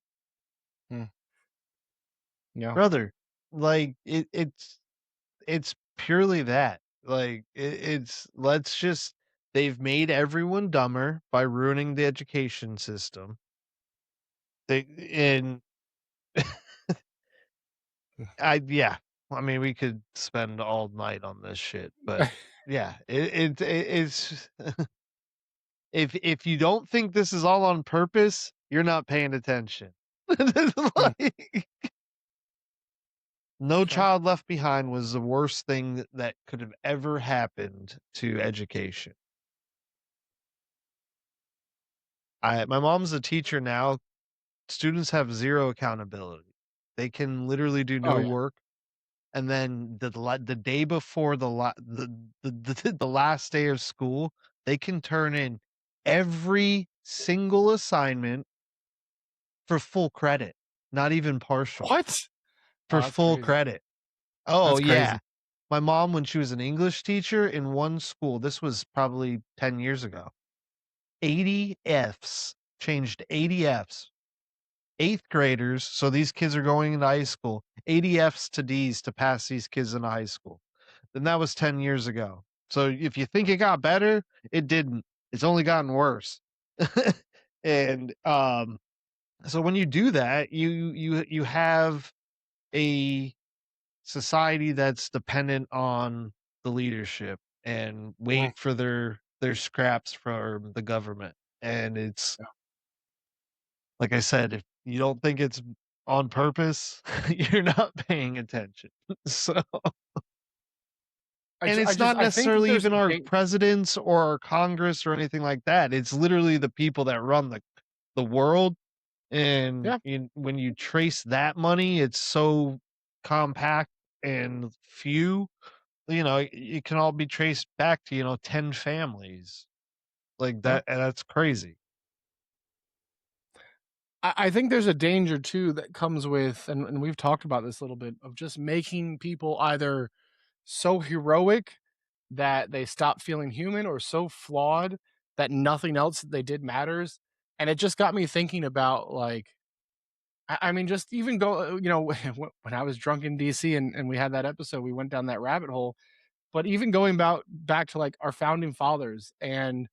Mm, yeah. brother. Like it's purely that. Like it's let's just they've made everyone dumber by ruining the education system. They and I yeah. I mean, we could spend all night on this shit, but yeah, it's if you don't think this is all on purpose, you're not paying attention. Mm, Like, No okay. Child Left Behind was the worst thing that could have ever happened to education. My mom's a teacher now. Students have zero accountability. They can literally do Oh no yeah. work, and then the day before the last day of school, they can turn in every single assignment for full credit, not even partial, What? Oh, for that's full crazy. credit. Oh, That's crazy. yeah. My mom, when she was an English teacher in one school, this was probably 10 years ago, 80 Fs, changed 80 Fs. 8th graders, so these kids are going into high school, 80 Fs to Ds to pass these kids into high school. Then that was 10 years ago. So if you think it got better, it didn't. It's only gotten worse. And so when you do that, you have a society that's dependent on the leadership and Mm, wait for their scraps from the government. And it's yeah. like I said, if you don't think it's on purpose, you're not paying attention. So and it's not I think that necessarily there's even a our date. presidents or our Congress or anything like that. It's literally the people that run the world. And Yeah. when you trace that money, it's so compact and few. It can all be traced back to 10 families like Yeah. that, and that's crazy. I think there's a danger too that comes with, and we've talked about this a little bit, of just making people either so heroic that they stop feeling human or so flawed that nothing else that they did matters. And it just got me thinking about like, I mean, just even when I was drunk in DC and we had that episode, we went down that rabbit hole. But even going back to like our founding fathers and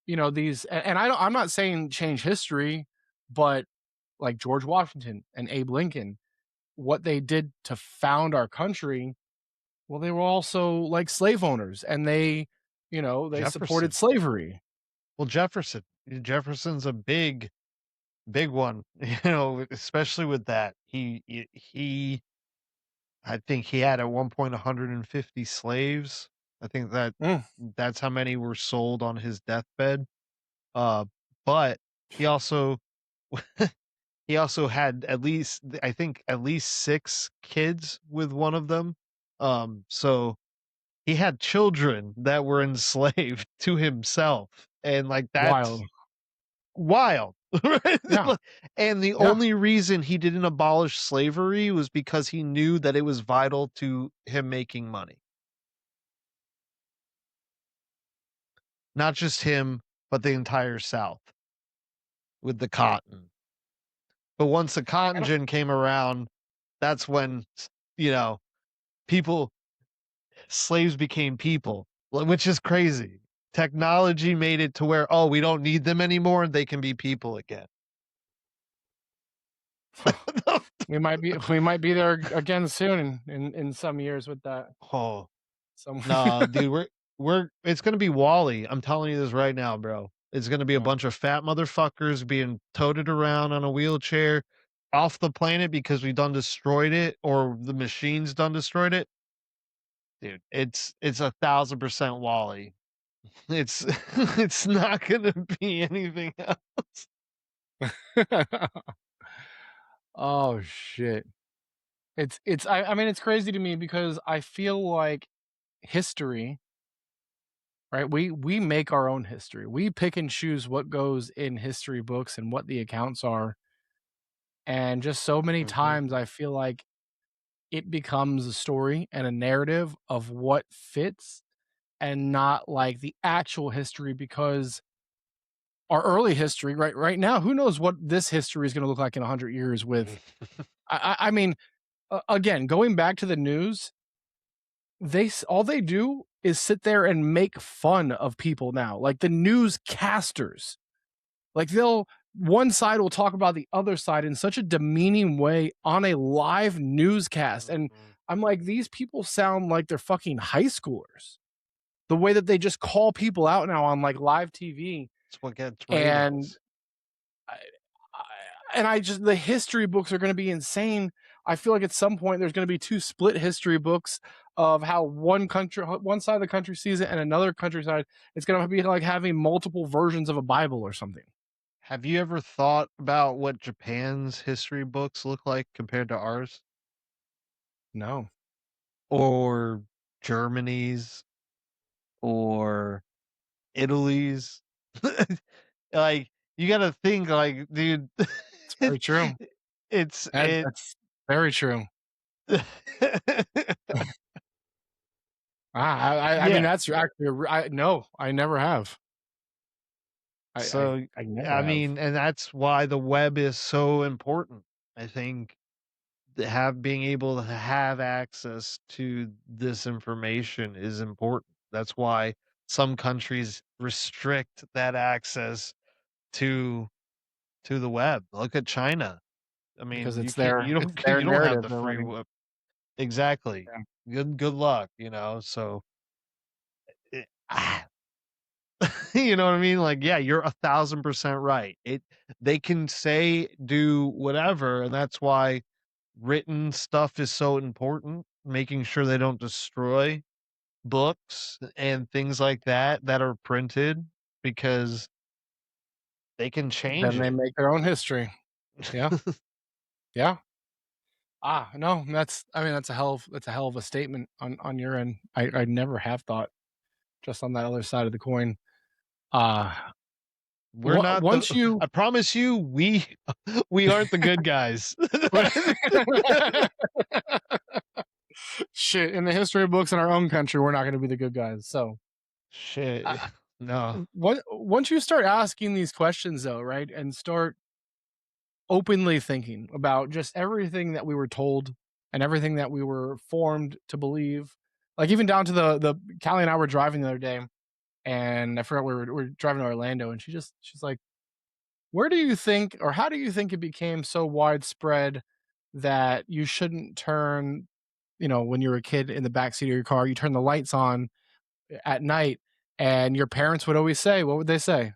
these, and I'm not saying change history, but like George Washington and Abe Lincoln, what they did to found our country. Well, they were also like slave owners and they supported Jefferson. slavery. Well, Jefferson's a big one, especially with that. I think he had at one point 150 slaves. I think Mm, that's how many were sold on his deathbed. Uh, but he also he also had I think at least 6 kids with one of them. So he had children that were enslaved to himself, and, like, wild. that's wild, right? Yeah. Like and the Yeah. only reason he didn't abolish slavery was because he knew that it was vital to him making money. Not just him, but the entire South with the Mm. cotton. But once the cotton And gin came around, that's when, you know, people slaves became people, which is crazy. technology made it to where, oh, we don't need them anymore. They can be people again. We might be there again soon in some years with that. Oh, Some no, dude, we're it's gonna be Wally. I'm telling you this right now, bro. It's gonna be a no. bunch of fat motherfuckers being toted around on a wheelchair off the planet because we done destroyed it or the machines done destroyed it. Dude, it's 1,000% Wally. It's it's not gonna be anything else. Oh shit. I mean it's crazy to me because I feel like history, right? We make our own history. We pick and choose what goes in history books and what the accounts are. And just so many Mhm. times I feel like it becomes a story and a narrative of what fits and not like the actual history because our early history right now, who knows what this history is going to look like in 100 years with I mean, again, going back to the news, all they do is sit there and make fun of people now. Like the newscasters. Like they'll one side will talk about the other side in such a demeaning way on a live newscast. And Mhm. I'm like, these people sound like they're fucking high schoolers. The way that they just call people out now on like live TV. It's what gets And ratings. I, I just the history books are going to be insane. I feel like at some point there's going to be two split history books of how one side of the country sees it, and another country side. It's going to be like having multiple versions of a Bible or something. Have you ever thought about what Japan's history books look like compared to ours? No, Or Germany's or Italy's? Like, you gotta think, like, dude, it's it very true. it's it That's very true. I mean Yeah, that's actually no, I never have. so, I never I have mean, and that's why the web is so important. I think being able to have access to this information is important. That's why some countries restrict that access to the web. Look at China. I because mean, you can't it's their you don't have narrative the they're free running. web. Exactly. Yeah, Good luck, so it you know what I mean? Like, yeah, you're 1,000% right. They can say, do whatever, and that's why written stuff is so important, making sure they don't destroy books and things like that that are printed because they can then change they it. make their own history. Yeah, yeah. No, I mean that's a hell of a statement on your end. I never have thought just on that other side of the coin. Uh We're not the once you I promise you, we aren't the good guys. shit in the history books in our own country, we're not going to be the good guys. So, Shit. uh, No. once you start asking these questions, though, right, and start openly thinking about just everything that we were told and everything that we were formed to believe, like even down to the Callie and I were driving the other day, and I forgot we were driving to Orlando, and she's like, "Where do you think, or how do you think it became so widespread that you shouldn't turn, when you're a kid in the backseat of your car, you turn the lights on at night, and your parents would always say, what would they say?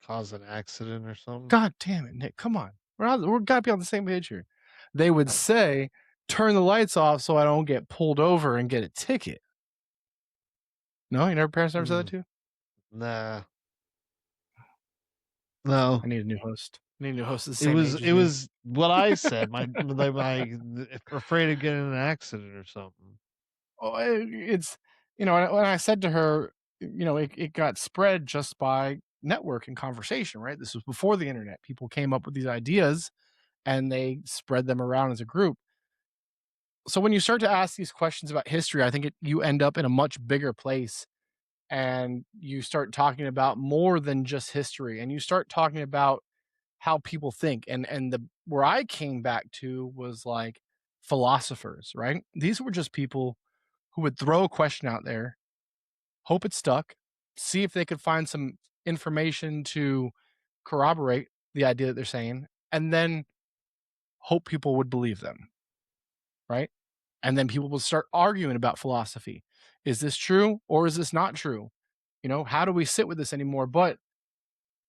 Cause an accident or something. God damn it, Nick, come on. We're gotta be on the same page here. They would say, turn the lights off so I don't get pulled over and get a ticket. No, parents never said that Mm, to you? nah. No. I need a new host. I need a new host at the It same was age it as me. was what I said. Afraid of getting in an accident or something. Oh, it's when I said to her, it got spread just by network and conversation, right? This was before the internet. People came up with these ideas and they spread them around as a group. So when you start to ask these questions about history, I think you end up in a much bigger place, and you start talking about more than just history, and you start talking about how people think. And the where I came back to was like philosophers, right? These were just people who would throw a question out there hope it stuck, see if they could find some information to corroborate the idea that they're saying, and then hope people would believe them, right? And then people will start arguing about philosophy. Is this true or is this not true? How do we sit with this anymore? But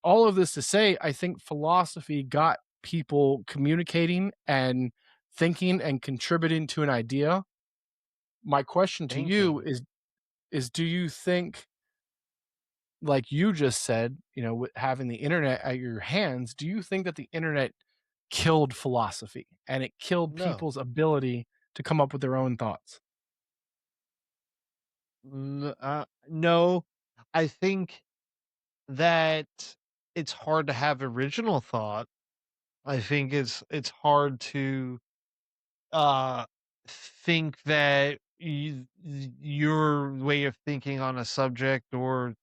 all of this to say, I think philosophy got people communicating and thinking and contributing to an idea. My question to you Thinking. is do you think, like you just said, with having the internet at your hands, do you think that the internet killed philosophy and it killed No. people's ability to come up with their own thoughts? No. I think that it's hard to have original thought. I think it's hard to uh think that your way of thinking on a subject or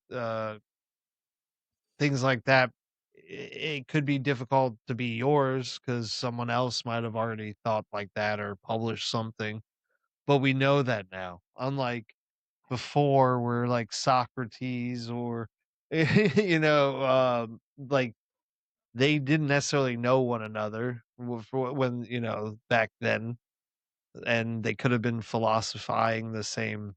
things like that, it could be difficult to be yours because someone else might have already thought like that or published something. But we know that now. Unlike before, where like Socrates or like they didn't necessarily know one another when back then, and they could have been philosophizing the same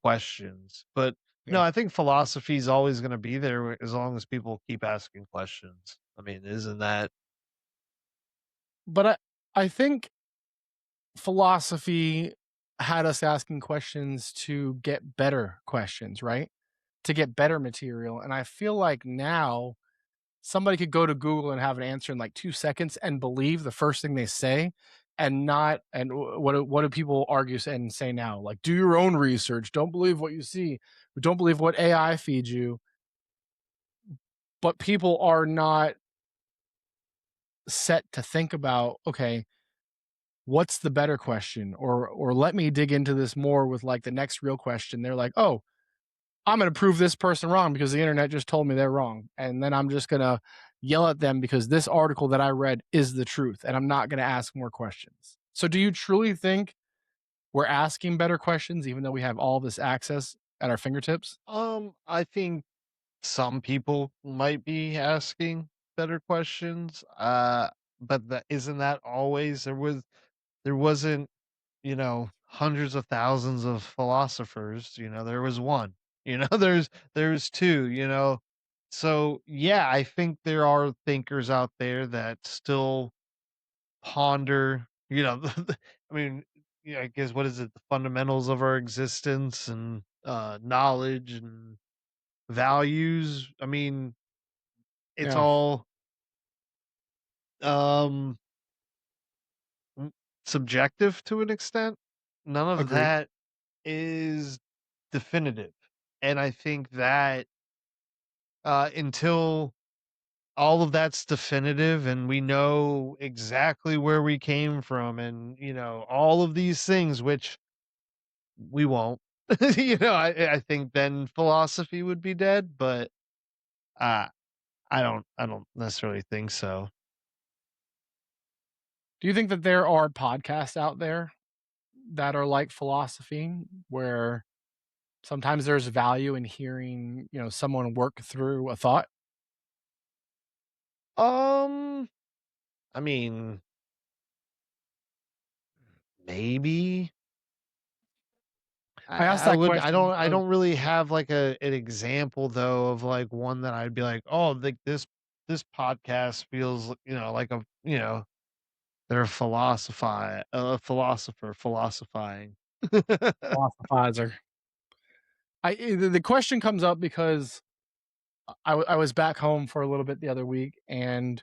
questions. But Yeah. no, I think philosophy is always going to be there as long as people keep asking questions. I mean, isn't that But I think philosophy had us asking questions to get better questions, right? To get better material. And I feel like now somebody could go to Google and have an answer in like 2 seconds and believe the first thing they say, and not, and what do people argue and say now? Like, do your own research. Don't believe what you see. Don't believe what AI feeds you. But people are not set to think about, okay, what's the better question? Or let me dig into this more with like the next real question. They're like, oh, I'm going to prove this person wrong because the internet just told me they're wrong. And then I'm just going to yell at them because this article that I read is the truth. And I'm not going to ask more questions. So, do you truly think we're asking better questions, even though we have all this access at our fingertips? I think some people might be asking better questions. But that isn't that always there wasn't, hundreds of thousands of philosophers, there was one. There's two, So, yeah, I think there are thinkers out there that still ponder, I mean, I guess what is it? The fundamentals of our existence and knowledge and values. I mean, it's Yeah, all um mm, subjective to an extent. None of agreed. that is definitive. And I think that until all of that's definitive and we know exactly where we came from and all of these things, which we won't. I think then philosophy would be dead, but uh I don't necessarily think so. Do you think that there are podcasts out there that are like philosophy, where sometimes there's value in hearing, someone work through a thought? um I mean, maybe. I I asked I that would I question don't I because don't really have like an example though of like one that I'd be like, "Oh, like this podcast feels, like they're a philosopher philosophizing." philosophizer. The question comes up because I was back home for a little bit the other week, and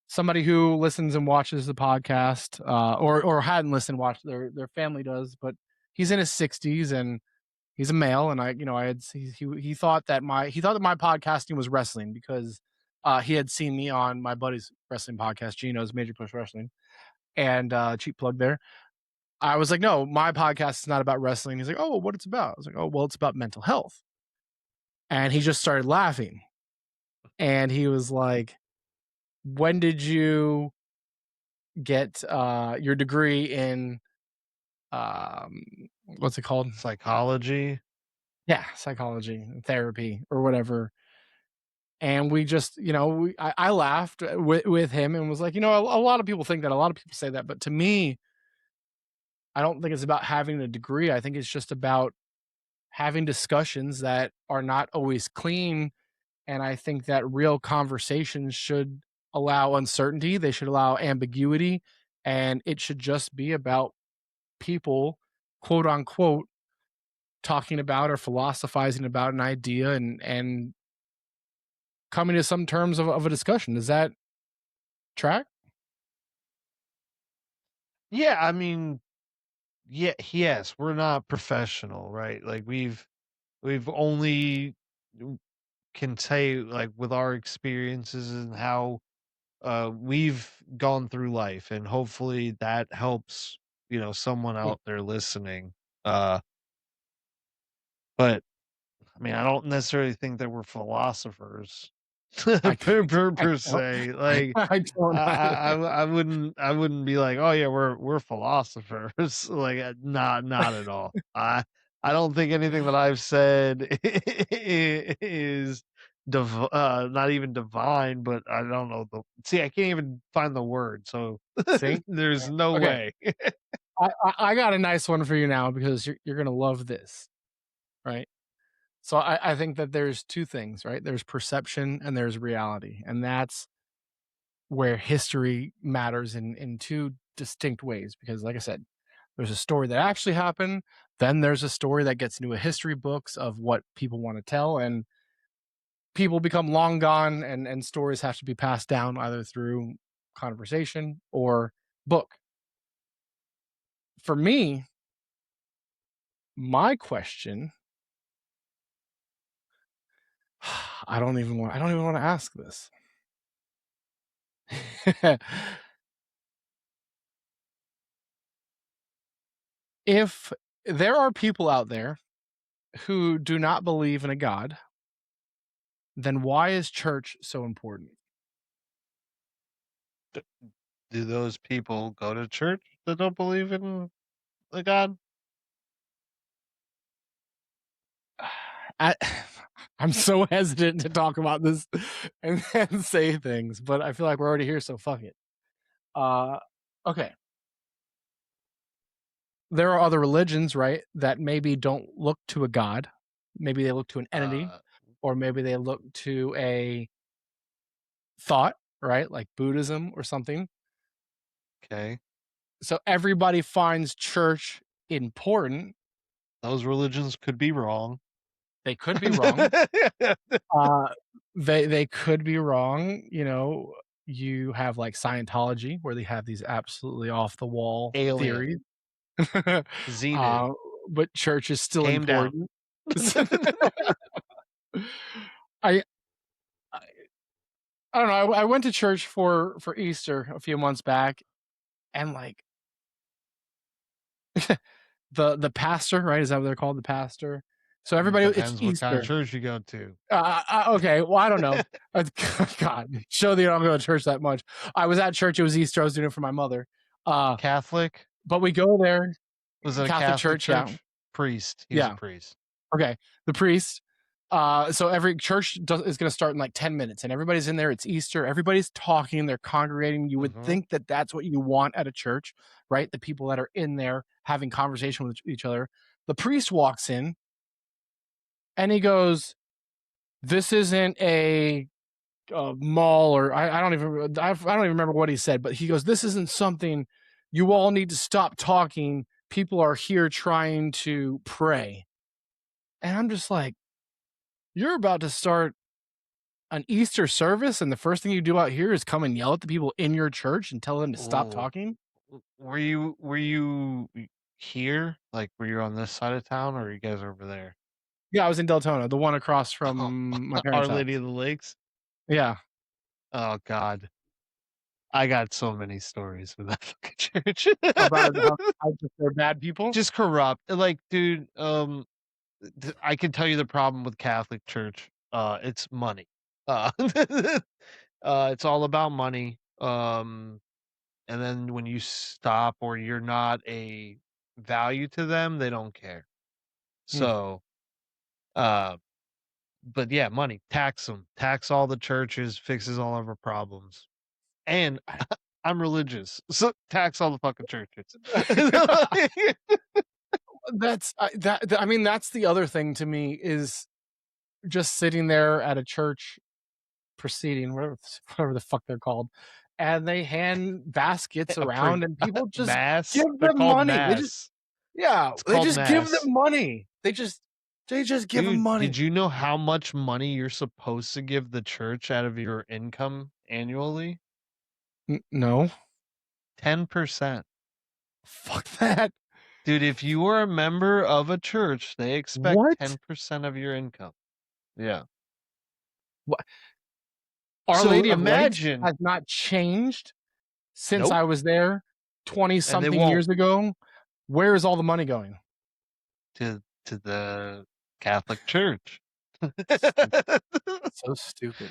somebody who listens and watches the podcast, or hadn't listened, watched, their family does, but he's in his 60s and he's a male, and I had he thought that my podcasting was wrestling because he had seen me on my buddy's wrestling podcast, Gino's Major Push Wrestling, and cheap plug there. I was like, no, my podcast is not about wrestling. He's like, oh, what it's about? I was like, oh, well, it's about mental health. And he just started laughing. And he was like, when did you get your degree in, um, what's it called? Psychology. Yeah, psychology, therapy, or whatever. And we just, I laughed with him and was like, a lot of people think that, a lot of people say that, but to me, I don't think it's about having a degree. I think it's just about having discussions that are not always clean. And I think that real conversations should allow uncertainty, they should allow ambiguity, and it should just be about people, quote unquote, talking about or philosophizing about an idea and coming to some terms of a discussion. Does that track? Yeah, I mean, yeah, yes, we're not professional, right? Like we've only can say like with our experiences and how we've gone through life, and hopefully that helps, someone Yeah, out there listening. Uh but I mean, I don't necessarily think that we're philosophers I I per don't se. Like, I don't either. I wouldn't be like, oh yeah, we're philosophers. Like, not at all. I don't think anything that I've said is not even divine, but I don't know see. I can't even find the word, so See? there's Yeah. no Okay. way. I got a nice one for you now because you're gonna love this, right? So I think that there's two things, right? There's perception and there's reality, and that's where history matters in two distinct ways. Because, like I said, there's a story that actually happened, then there's a story that gets into a history books of what people want to tell, and people become long gone, and stories have to be passed down either through conversation or book. For me, my question, I don't even want to ask this. If there are people out there who do not believe in a God, then why is church so important? Do those people go to church that don't believe in the God? I, I'm so hesitant to talk about this and say things, but I feel like we're already here, so fuck it. Uh, okay. There are other religions, right, that maybe don't look to a God. Maybe they look to an entity, Uh, or maybe they look to a thought, right, like Buddhism or something. okay. So everybody finds church important. Those religions could be wrong. They could be wrong. Uh, they could be wrong. You have like Scientology where they have these absolutely off the wall Alien, theories. Xenu, uh, but church is still came down. important. I I don't know. I went to church for Easter a few months back, and like the pastor, right? Is that what they're called, the pastor? So everybody, it's Depends what kind of Easter. church you go to. Okay, well, I don't know. God, show that you don't go to church that much. I was at church. It was Easter. I was doing it for my mother. Uh, Catholic? but we go there, Was it a Catholic Catholic church. Yeah, church? Priest. He was a yeah. priest. Okay, the priest. So every church is going to start in like 10 minutes, and everybody's in there. It's Easter. Everybody's talking. They're congregating. You would Mhm. think that that's what you want at a church, right? The people that are in there having conversation with each other. The priest walks in and he goes, "This isn't a mall," or I don't even remember what he said, but he goes, "This isn't something you all need to stop talking. People are here trying to pray." And I'm just like, you're about to start an Easter service, and the first thing you do out here is come and yell at the people in your church and tell them to stop Oh, talking? were you here? Like, were you on this side of town, or are you guys over there? Yeah, I was in Deltona, the one across from my Our parents' Lady house. of the Lakes? Yeah. Oh god. I got so many stories with that fucking church. About how just they're bad people? Just corrupt. Like, dude, I can tell you the problem with Catholic Church. It's money. Uh, it's all about money. And then when you stop or you're not a value to them, they don't care. Hmm. So Uh, but yeah, money, tax them, tax all the churches, fixes all of our problems. And I'm religious, so tax all the fucking churches. I mean, that's the other thing to me is just sitting there at a church proceeding, whatever the fuck they're called, and they hand baskets A pre around and people just mass, give they're them called money. mass. Yeah, It's they called just give them mass. money. They just give them Dude, money. did you know how much money you're supposed to give the church out of your income annually? No, 10%. fuck that. Dude, if you are a member of a church, they expect What? 10% of your income. Yeah. What? Our So Lady of Light imagine has not changed since nope, I was there 20 and they something won't years ago. Where is all the money going? to the Catholic Church. Stupid. So stupid.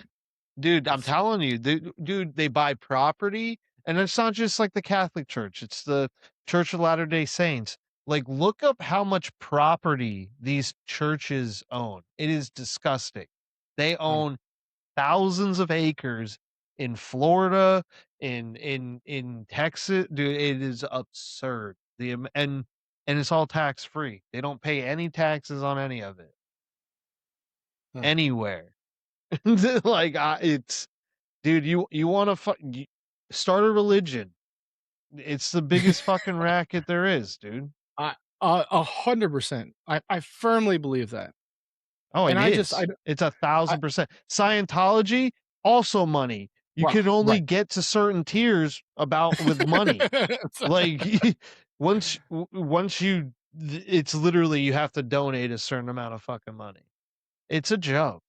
Dude, I'm telling you, dude, they buy property, and it's not just like the Catholic Church, it's the Church of Latter-day Saints. Like, look up how much property these churches own. It is disgusting. They Mm, own thousands of acres in Florida, in Texas. Dude, it is absurd. And it's all tax free. They don't pay any taxes on any of it mm. anywhere. Like it's dude, you want to start a religion. It's the biggest fucking racket there is, dude. 100%. I firmly believe that. Oh, And it I just, is. It's I 1,000%. Scientology, also money. You well, can only right. get to certain tiers about with money. Like once you, it's literally you have to donate a certain amount of fucking money. It's a joke.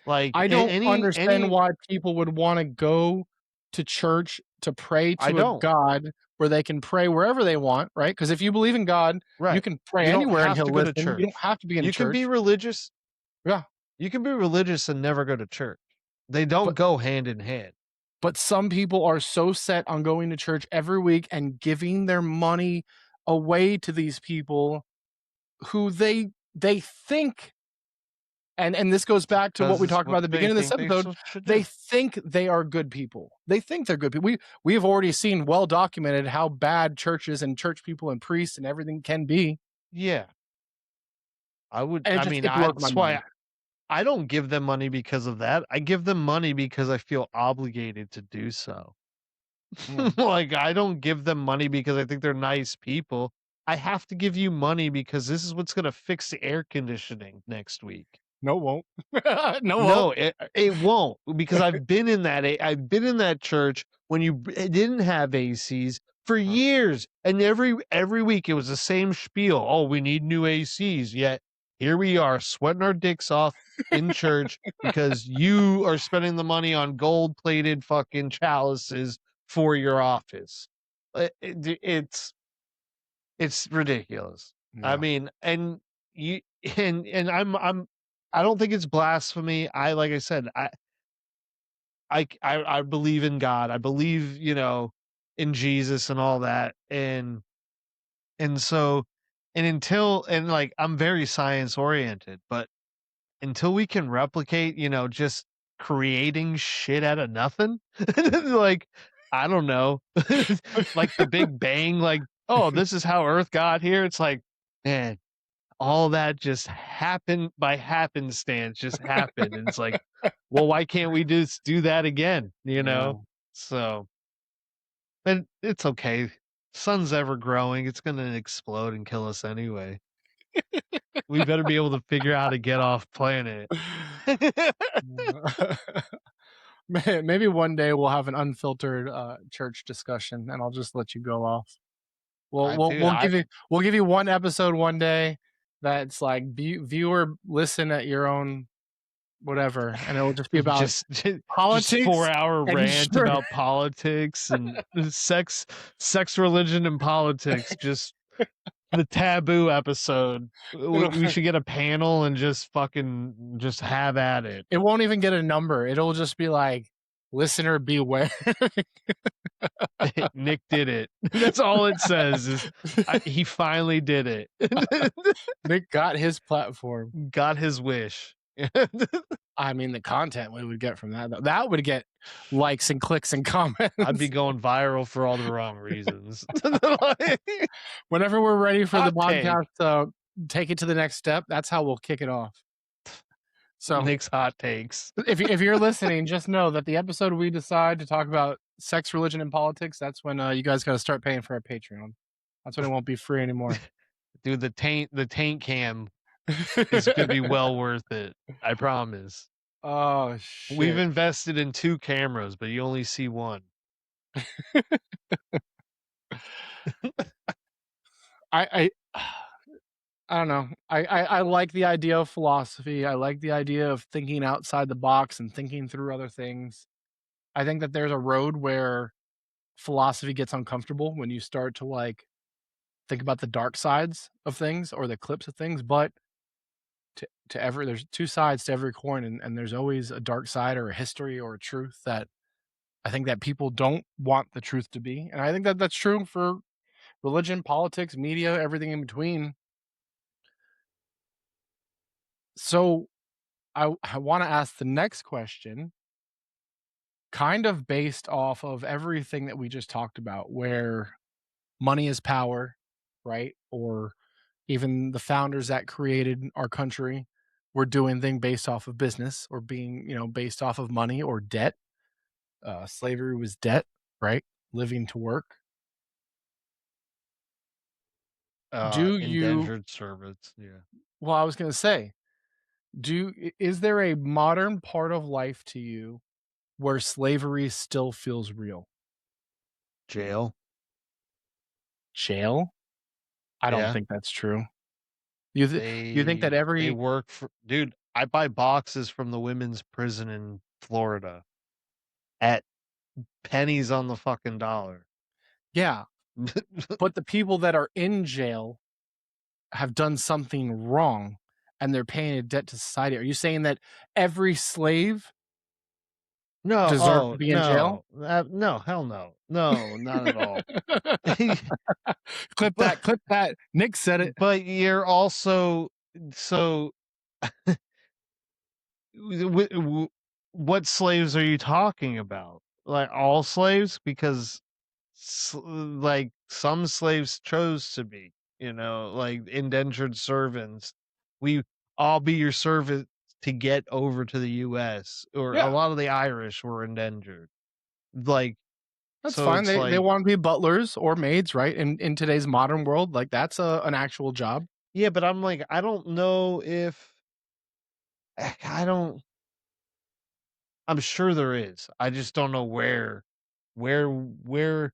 Like I don't understand any, why people would wanna go to church to pray I to a don't. God where they can pray wherever they want, right? Because if you believe in God, you Right. can pray You don't anywhere and have to he'll go to listen. You don't church. have to be in You can be church. religious. Yeah, You can be religious and never go to church. They don't but go hand in hand. some people are so set on going to church every week and giving their money away to these people who they think, and this goes back to what Because we it's talked about what at the they beginning of this think they episode. should They do. think they are good people. They think they're good people. We have already seen well documented how bad churches and church people and priests and everything can be, Yeah. and I mean, it blows my that's why mind. I don't give them money because of that. I give them money because I feel obligated to do so. Yeah. Like, I don't give them money because I think they're nice people. I have to give you money because this is what's gonna fix the air conditioning next week. No, it won't. No, it won't. No, it won't because I've been in that church when it didn't have ACs for years, and every week it was the same spiel. Oh, we need new ACs. Yet here we are sweating our dicks off in church because you are spending the money on gold-plated fucking chalices for your office. It's ridiculous. I Yeah. mean, and you and I don't think it's blasphemy. Like I said, I believe in God. I believe, in Jesus and all that. And so and until and like I'm very science oriented, but until we can replicate, just creating shit out of nothing, like I don't know, like the Big Bang, like, oh, this is how Earth got here. It's like, man, all that just happened by happenstance, just happened. And it's like, well, why can't we just do that again? Yeah. So, and it's okay. Sun's ever growing. It's going to explode and kill us anyway. We better be able to figure out how to get off planet. Maybe one day we'll have an unfiltered church discussion, and I'll just let you go off. We'll I, we'll dude, we'll I give you we'll give you one episode one day that's like viewer listen at your own whatever, and it'll just be about just politics 4-hour and rant sure. about politics and sex, religion, and politics. Just the taboo episode. We It'll, should get a panel and just fucking just have at it. it won't even get a number. It'll just be like Listener beware. Nick did it. That's all it says is he finally did it. Nick got his platform. Got his wish. I mean, the content we would get from that, though, that would get likes and clicks and comments. I'd be going viral for all the wrong reasons. Whenever we're ready for the Hot take. podcast to take it to the next step, that's how we'll kick it off. So Nick's hot takes. if you're listening, just know that the episode we decide to talk about sex, religion, and politics, that's when you guys got to start paying for our Patreon. That's when it won't be free anymore. Dude, the taint cam is gonna be well worth it. I promise. Oh shit. We've invested in 2 cameras, but you only see 1. I I don't know. I like the idea of philosophy. I like the idea of thinking outside the box and thinking through other things. I think that there's a road where philosophy gets uncomfortable when you start to like think about the dark sides of things or the clips of things, but to every there's 2 sides to every coin, and there's always a dark side or a history or a truth that I think that people don't want the truth to be. And I think that that's true for religion, politics, media, everything in between. So I want to ask the next question, kind of based off of everything that we just talked about, where money is power, right? Or even the founders that created our country were doing things based off of business or being, based off of money or debt. Slavery was debt, right? Living to work. Do you? Indentured servants, yeah. Well, I was going to say, is there a modern part of life to you where slavery still feels real? Jail. Jail? I don't Yeah. think that's true. You think that They work for dude, I buy boxes from the women's prison in Florida at pennies on the fucking dollar. yeah, but the people that are in jail have done something wrong and they're paying a debt to society. Are you saying that every slave No, deserved to be in jail? no, hell no. No, not at all. Clip But that. Nick said it. but you're also so what slaves are you talking about? Like all slaves? Because like some slaves chose to be, like indentured servants. We I'll be your servant to get over to the US, or a Yeah, lot of the Irish were indentured. Like, that's so fine. it's They like, want to be butlers or maids, right? In today's modern world, like that's an actual job. yeah, but I'm like, I don't know if I don't I'm sure there is. I just don't know where what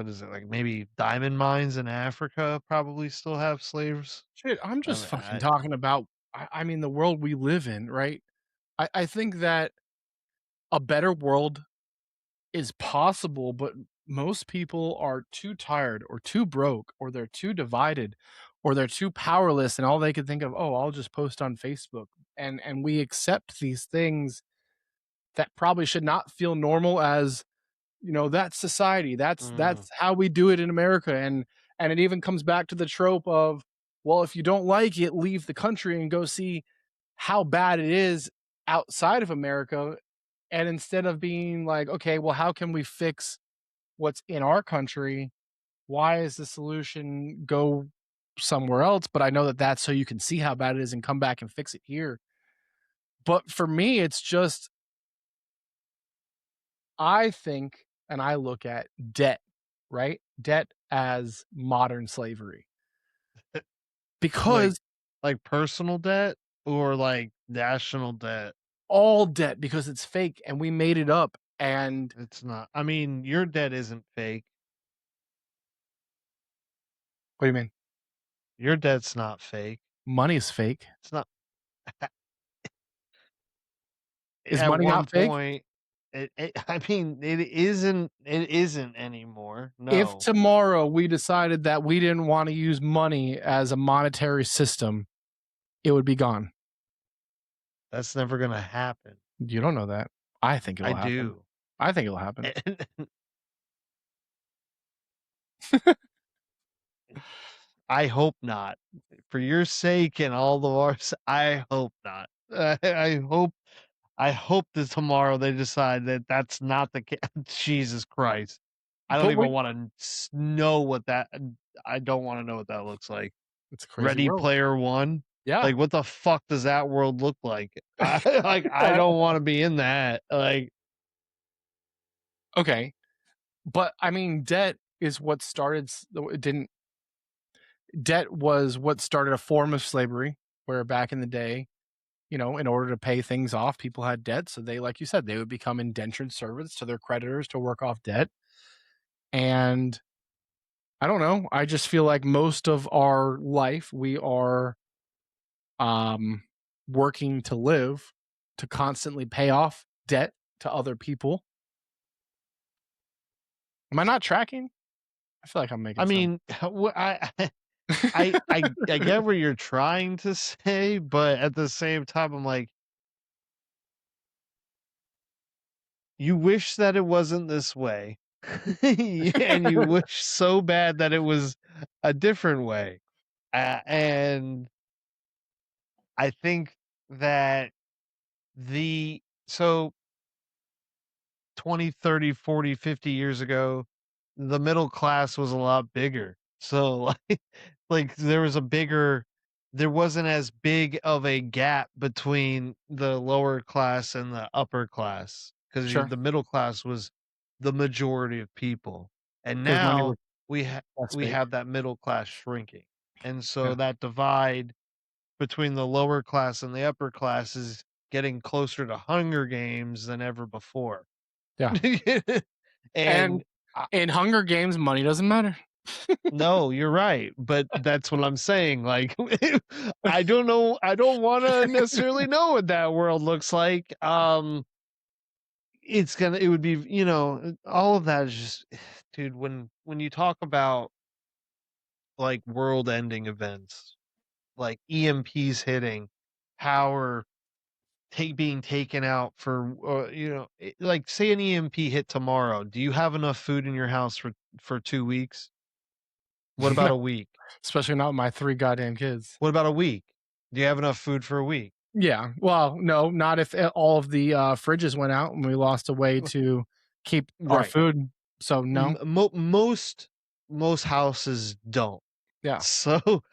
is it, like, maybe diamond mines in Africa probably still have slaves? Shit, I'm I just mean, fucking talking about. I mean, the world we live in, right? I think that a better world is possible, but most people are too tired or too broke or they're too divided or they're too powerless and all they can think of, oh, I'll just post on Facebook. And we accept these things that probably should not feel normal as, that's society. That's mhm. how we do it in America. And it even comes back to the trope of, well, if you don't like it, leave the country and go see how bad it is outside of America. And instead of being like, okay, well, how can we fix what's in our country? Why is the solution go somewhere else? But I know that that's so you can see how bad it is and come back and fix it here. But for me, it's just, I think, and I look at debt, right? Debt as modern slavery. Like Because personal debt or like national debt? all debt, because it's fake and we made it up. And It's not. I mean, your debt isn't fake. what do you mean? Your debt's not fake. Money's fake. It's not. Is At money one not fake? point, I mean, it isn't. It isn't anymore. If No, tomorrow we decided that we didn't want to use money as a monetary system, it would be gone. that's never gonna happen. You don't know that. I think I it'll happen. do. I think it'll happen. And I hope not. For your sake and all of ours, I hope not. I hope that tomorrow they decide that that's not the case. Jesus Christ. I don't But even wait, wanna know what that I don't wanna know what that looks like. it's a crazy Ready world. Player One? Yeah. Like, what the fuck does that world look like? I don't wanna be in that, like Okay, but I mean, debt is what started. It didn't. Debt was what started a form of slavery, where back in the day, in order to pay things off, people had debt. So they, like you said, they would become indentured servants to their creditors to work off debt. And I don't know. I just feel like most of our life we are um, working to live to constantly pay off debt to other people. Am I not tracking? I feel like I'm I making sense. mean, wha I get what you're trying to say, but at the same time, I'm like, you wish that it wasn't this way, and you wish so bad that it was a different way. And I think that the so 20, 30, 40, 50 years ago, the middle class was a lot bigger. So like there wasn't as big of a gap between the lower class and the upper class because Sure, the middle class was the majority of people. And because money now was we ha- less we big. have that middle class shrinking. And Yeah, so that divide between the lower class and the upper class is getting closer to Hunger Games than ever before. yeah. And And I in Hunger Games, money doesn't matter. no, you're right, but that's what I'm saying, like, I don't wanna necessarily know what that world looks like, it would be, all of that is just dude, when you talk about, like, world-ending events, like EMPs hitting, power being taken out for, like, say an EMP hit tomorrow, do you have enough food in your house for 2 weeks? What about No, a week? especially not my 3 goddamn kids. What about a week? Do you have enough food for a week? Yeah, well, no, not if all of the, fridges went out and we lost a way to keep our Right. food, so no. Most houses don't. Yeah, So,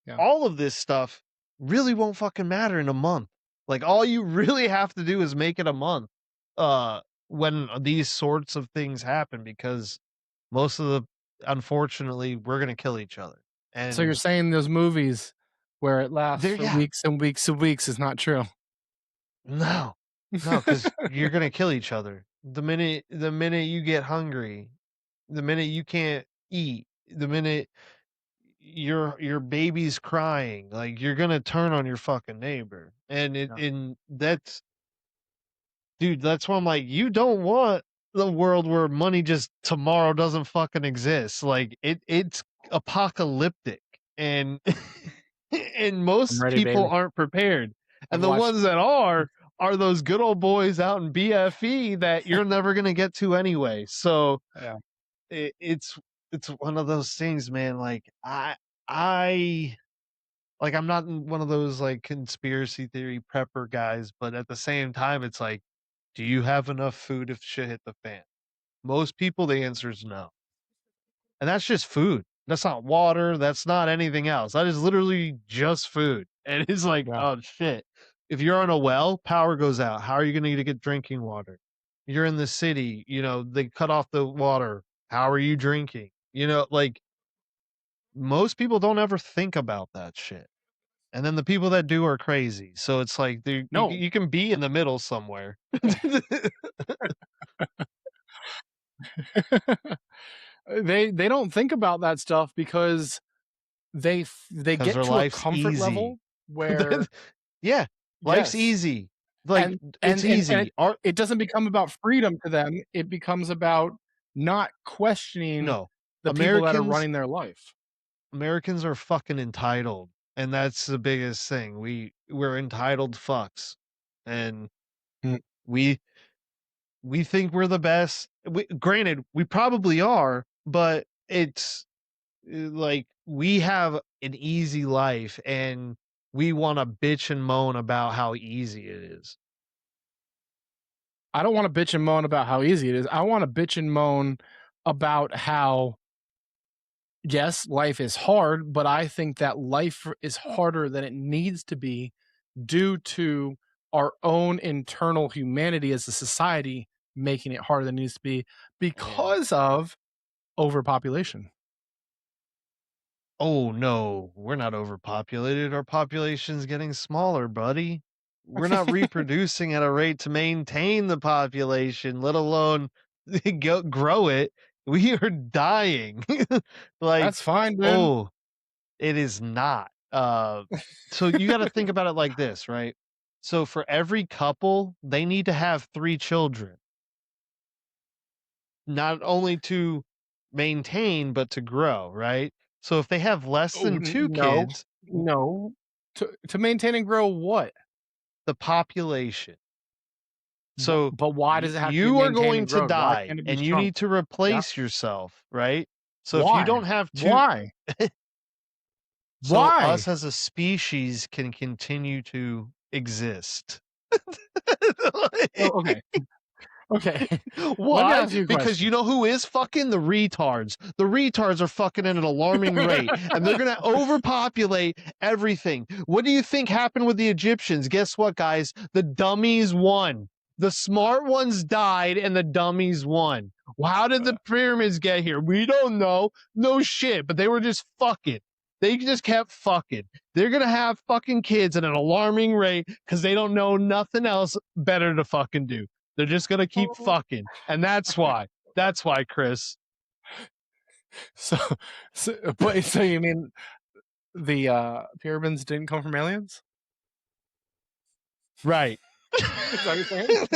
yeah. all of this stuff really won't fucking matter in a month. Like, all you really have to do is make it a month, when these sorts of things happen because most of the unfortunately, we're gonna kill each other. So you're And saying those movies where it lasts there for yeah. weeks and weeks and weeks is not true? No. No, because 'cause you're gonna kill each other. The minute you get hungry, the minute you can't eat, the minute your baby's crying, like, you're gonna turn on your fucking neighbor, Yeah. and that's dude, that's why I'm like, you don't want the world where money just tomorrow doesn't fucking exist, like, it's apocalyptic, and and I'm most ready, people baby. aren't prepared, I've and the watched ones that are those good old boys out in BFE that you're never gonna get to anyway, so yeah. it's one of those things, man, like, I like, I'm not in one of those, like, conspiracy theory prepper guys, but at the same time, it's like, do you have enough food if shit hit the fan? Most people, the answer is no. And that's just food. That's not water. That's not anything else. That is literally just food. And it's like, Yeah. oh shit. If you're on a well, power goes out. How are you going to get drinking water? You're in the city, they cut off the water. How are you drinking? Like most people don't ever think about that shit. And then the people that do are crazy. So it's like No. you can be in the middle somewhere. They don't think about that stuff because they Because get their to a life's comfort easy. level where Yeah, life's yes, easy. Like, and it's and and and easy. Our it doesn't become about freedom to them, it becomes about not questioning no. the people that are Americans running their life. Americans are fucking entitled, and that's the biggest thing. We're entitled fucks, and Mm, we we think we're the best. Granted, we probably are, but it's like we have an easy life and we want to bitch and moan about how easy it is. I don't want to bitch and moan about how easy it is. I want to bitch and moan about how, yes, life is hard, but I think that life is harder than it needs to be due to our own internal humanity as a society making it harder than it needs to be Man. because of overpopulation. Oh no, we're not overpopulated. Our population's getting smaller, buddy. We're not reproducing at a rate to maintain the population, let alone grow it. We are dying. That's Like, fine, dude. oh, it is not. So you got to think about it like this, right? So for every couple, they need to have 3 children, not only to maintain, but to grow, right? So if they have less Oh, than two no, kids, no. To maintain and grow what? the population. So But why does it have to be you are maintained going and to grown? Why die can't it be and you shrunk? need to Yeah. replace yourself, right? So if you Why? don't have two, Why? so Why? us as a species can continue to exist. Oh, okay. Okay. Let me Why? ask you a Because question. you know who is fucking the retards. The retards are fucking at an alarming rate, and they're gonna overpopulate everything. What do you think happened with the Egyptians? Guess what, guys? The dummies won. The smart ones died, and the dummies won. How did the pyramids get here? We don't know. No shit, but they were just fucking. They just kept fucking. They're gonna have fucking kids at an alarming rate because they don't know nothing else better to fucking do. They're just gonna keep fucking, and that's why. That's why, Chris. So, so you mean the pyramids didn't come from aliens? Right. Is that what you're saying?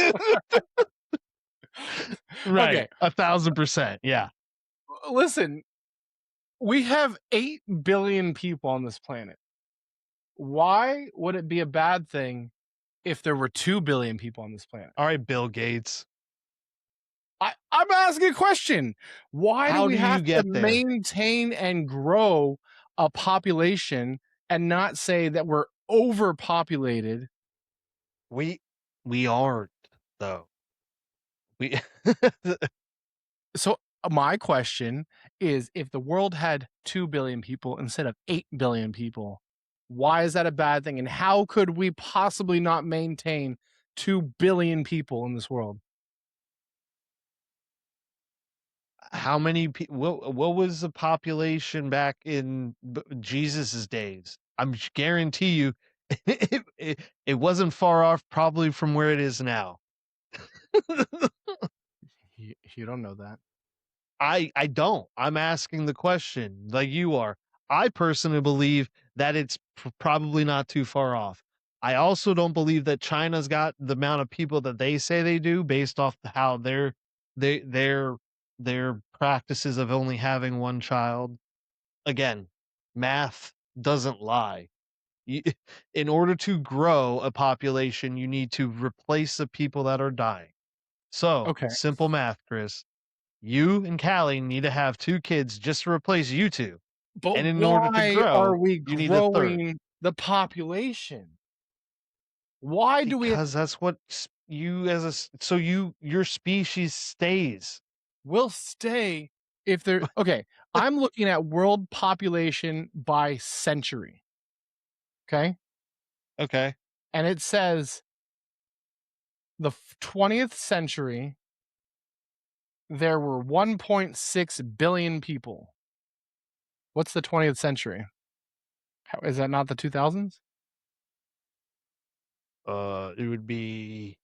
Right. Okay. 1,000%. Yeah. Listen, we have 8 billion people on this planet. Why would it be a bad thing if there were 2 billion people on this planet? All right, Bill Gates. I'm asking a question. Why do How we do you have to get there? maintain and grow a population and not say that we're overpopulated? We we aren't though. We So my question is, if the world had 2 billion people instead of 8 billion people, why is that a bad thing? And how could we possibly not maintain 2 billion people in this world? how many people what was the population back in Jesus's days? Guarantee you it wasn't far off probably from where it is now. You don't know that. I don't. I'm asking the question like you are. I personally believe that it's probably not too far off. I also don't believe that China's got the amount of people that they say they do based off how they their practices of only having one child. Again, math doesn't lie. You, in order to grow a population, you need to replace the people that are dying. So, Okay. simple math, Chris. You and Callie need to have 2 kids just to replace you 2, But and in order to why are grow, we you need a 3rd, growing the population? Why do we because that's what you as a so your species stays. will stay if there okay, I'm looking at world population by century, okay? Okay, And it says the 20th century, there were 1.6 billion people. What's the 20th century? How, is that not the 2000s? it would be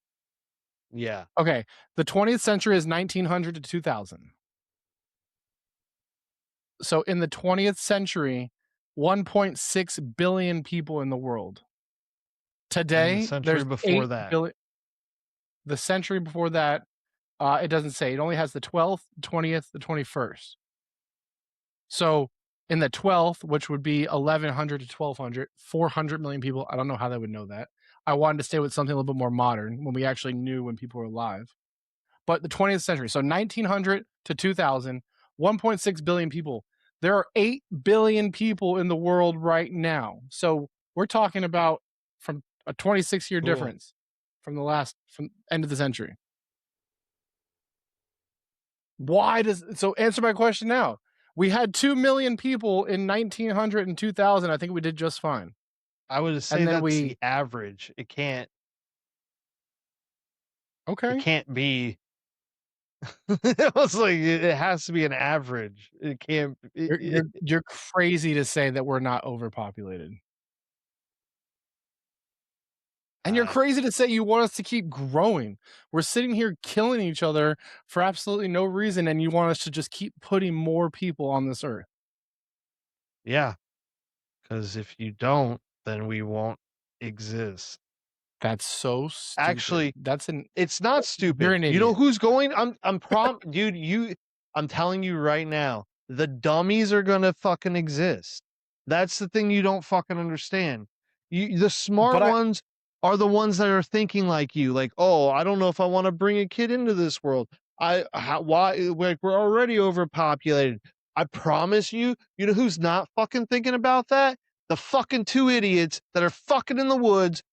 yeah, Okay, the 20th century is 1900 to 2000. So in the 20th century, 1.6 billion people in the world. and the Today, century there's before 8 that. billion. The century before that, it doesn't say. It only has the 12th, the 20th, the 21st. So in the 12th, which would be 1100 to 1200, 400 million people. I don't know how they would know that. I wanted to stay with something a little bit more modern when we actually knew when people were alive. but the 20th century. So 1900 to 2000, 1.6 billion people. There are 8 billion people in the world right now. So we're talking about from a 26-year Cool. difference from end of the century. Why does so answer my question now? We had 2 million people in 1900 and 2000. I think we did just fine. I would say And then that's we the average. It okay. can't be. It was like it has to be an average. It can't. You're crazy to say that we're not overpopulated. And you're Uh, crazy to say you want us to keep growing. We're sitting here killing each other for absolutely no reason, and you want us to just keep putting more people on this earth. yeah, because if you don't, then we won't exist. That's so stupid. Actually, That's an it's not you're stupid. an You know idiot. who's going? Dude, I'm telling you right now, the dummies are gonna fucking exist. That's the thing you don't fucking understand. The smart But I ones are the ones that are thinking like you, like, oh, I don't know if I want to bring a kid into this world. Why, like, we're already overpopulated. I promise you, you know who's not fucking thinking about that? The fucking two idiots that are fucking in the woods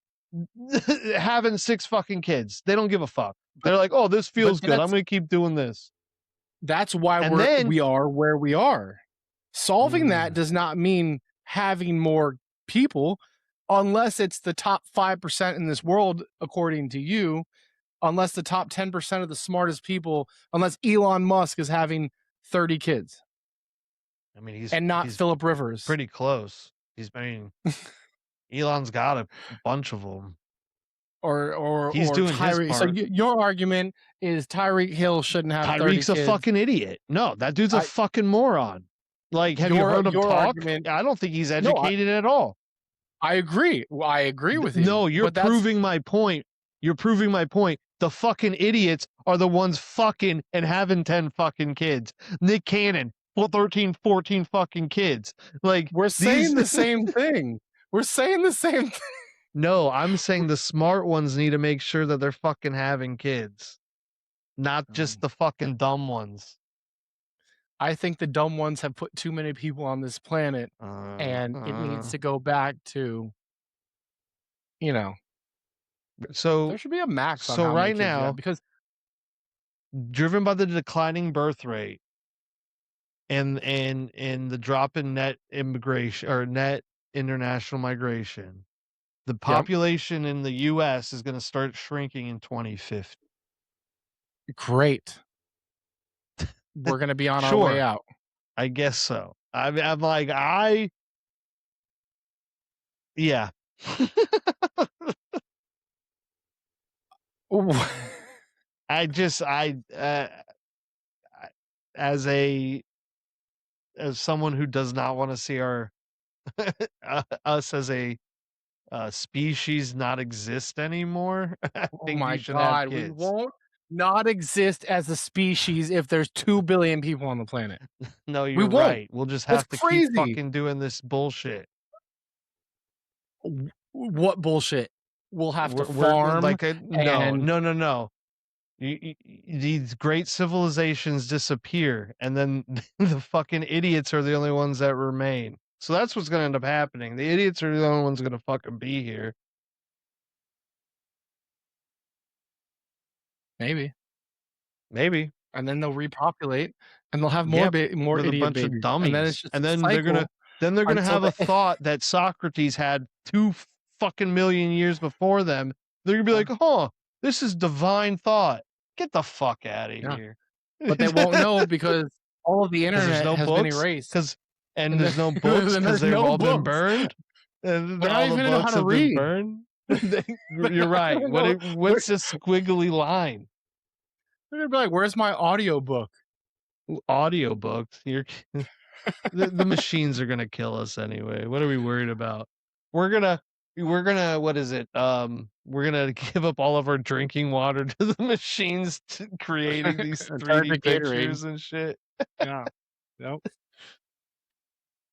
having 6 fucking kids. They don't give a fuck. but They're like, "Oh, this but feels good. I'm gonna keep doing this." that's why And then we are where we are. Solving that mm, does not mean having more people unless it's the top 5% in this world according to you, unless the top 10% of the smartest people, unless Elon Musk is having 30 kids I mean, he's and not he's Philip Rivers pretty close. I mean, Elon's got a bunch of them. He's or doing his Tyreek. So part. your argument is Tyreek Hill shouldn't have 30 Tyreek's a kids. fucking idiot. No, that dude's a I fucking moron. Like, have you heard him your talk? argument I don't think he's no, educated at all. I agree. Well, I agree with you. No, you're But that's proving my point. You're proving my point. The fucking idiots are the ones fucking and having 10 fucking kids. Nick Cannon, well, 13, 14 fucking kids. Like we're these saying the same thing. We're saying the same thing. No, I'm saying the smart ones need to make sure that they're fucking having kids, not just the fucking dumb ones. I think the dumb ones have put too many people on this planet Uh, and it needs uh. to go back to, you know, there So should be a max on so how many right kids you have now, because driven by the declining birth rate and the drop in net immigration or net international migration, the yep, population in the US is going to start shrinking in 2050. great. We're going to be on our way Sure, out. I guess so. I'm like yeah. I just as a as someone who does not want to see our us as a species not exist anymore, I Oh think you my should have god, we kids. won't not exist as a species if there's 2 billion people on the planet. No, We you're won't. right. We'll just That's have to keep crazy. fucking doing this bullshit. What bullshit? We'll have to We're farm like a no, and no, no, no. These great civilizations disappear, and then the fucking idiots are the only ones that remain. So that's what's gonna end up happening. The idiots are the only ones gonna fucking be here. maybe. Maybe. And then they'll repopulate and they'll have Yep, more with a idiot bunch of babies. And then it's dummies, just and a cycle then they're gonna until have a the thought that Socrates had 2 fucking million years before them. They're gonna be yeah, like, "Huh, this is divine thought. Get the fuck out of yeah. here." But they won't know because all of the Because there's internet no has been books. erased. Because and And then there's no books then because there's they've no all been books. burned, and They're not all the even gonna know how books to have been read. burned. They're You're not right. gonna know where What's this squiggly line? they're gonna be like, "Where's my audiobook?" Audiobooks. You're the machines are gonna kill us anyway. What are we worried about? We're gonna what is it? We're gonna give up all of our drinking water to the machines to creating these And turn it 3D to Gatorade. pictures and shit. Yeah. Yep.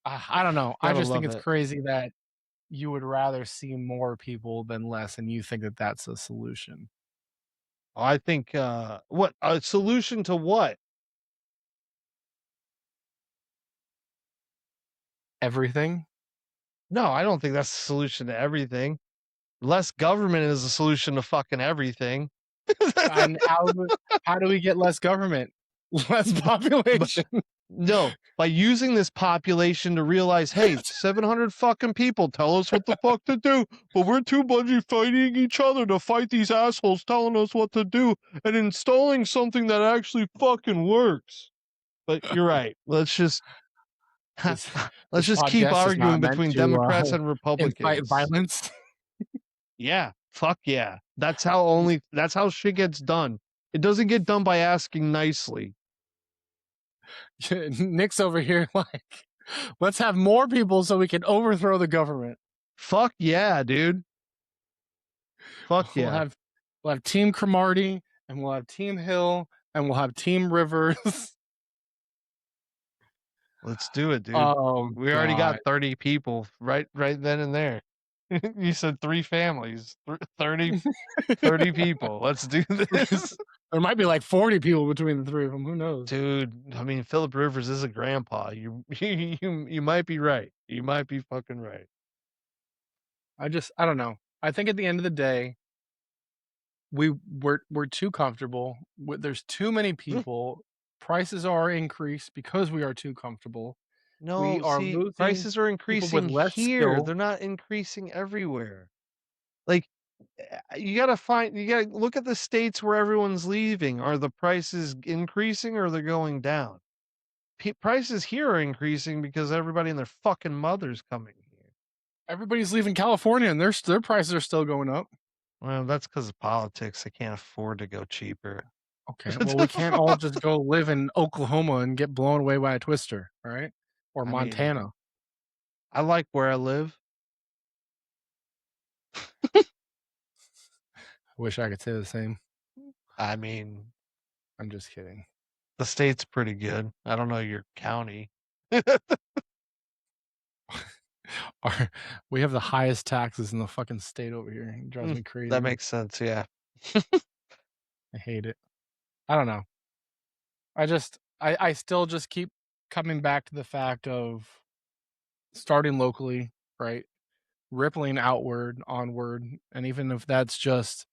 I don't know. I Gotta just think love it's it. crazy that you would rather see more people than less, and you think that that's a solution. I think, what a solution to what? Everything. No, I don't think that's the solution to everything. Less government is the solution to fucking everything. And how do we get less government? Less But population. no, by using this population to realize, hey, 700 fucking people tell us what the fuck to do, but we're too busy fighting each other to fight these assholes telling us what to do and installing something that actually fucking works. But you're right. This Let's this just keep podcast is not arguing meant between to Democrats and incite Republicans. violence. Yeah, fuck yeah. That's how shit gets done. It doesn't get done by asking nicely. Nick's over here like, let's have more people so we can overthrow the government. Fuck yeah, dude. Fuck We'll yeah. have we'll have Team Cromartie and we'll have Team Hill and we'll have Team Rivers. Let's do it, dude. Oh We already got god. 30 people right then and there. You said 3 families, 30 people. Let's do this. There might be like 40 people between the three of them. Who knows? Dude, I mean, Philip Rivers is a grandpa. You might be right. You might be fucking right. I don't know. I think at the end of the day, we're too comfortable. There's too many people. Prices are increased because we are too comfortable. We No, are see, losing prices are people with increasing less here. skill. They're not increasing everywhere. Like, you gotta look at the states where everyone's leaving. Are the prices increasing or they're going down? Prices here are increasing because everybody and their fucking mother's coming here. Everybody's leaving California, and their prices are still going up. Well, that's because of politics. They can't afford to go cheaper. Okay, well, we can't all just go live in Oklahoma and get blown away by a twister, all right? Or I mean, Montana. I like where I live. I wish I could say the same. I mean, I'm just kidding. the state's pretty good. I don't know your county. We have the highest taxes in the fucking state over here. It drives me crazy. That makes sense. Yeah. I hate it. I don't know. I still just keep coming back to the fact of starting locally, right? Rippling outward, onward, and even if that's just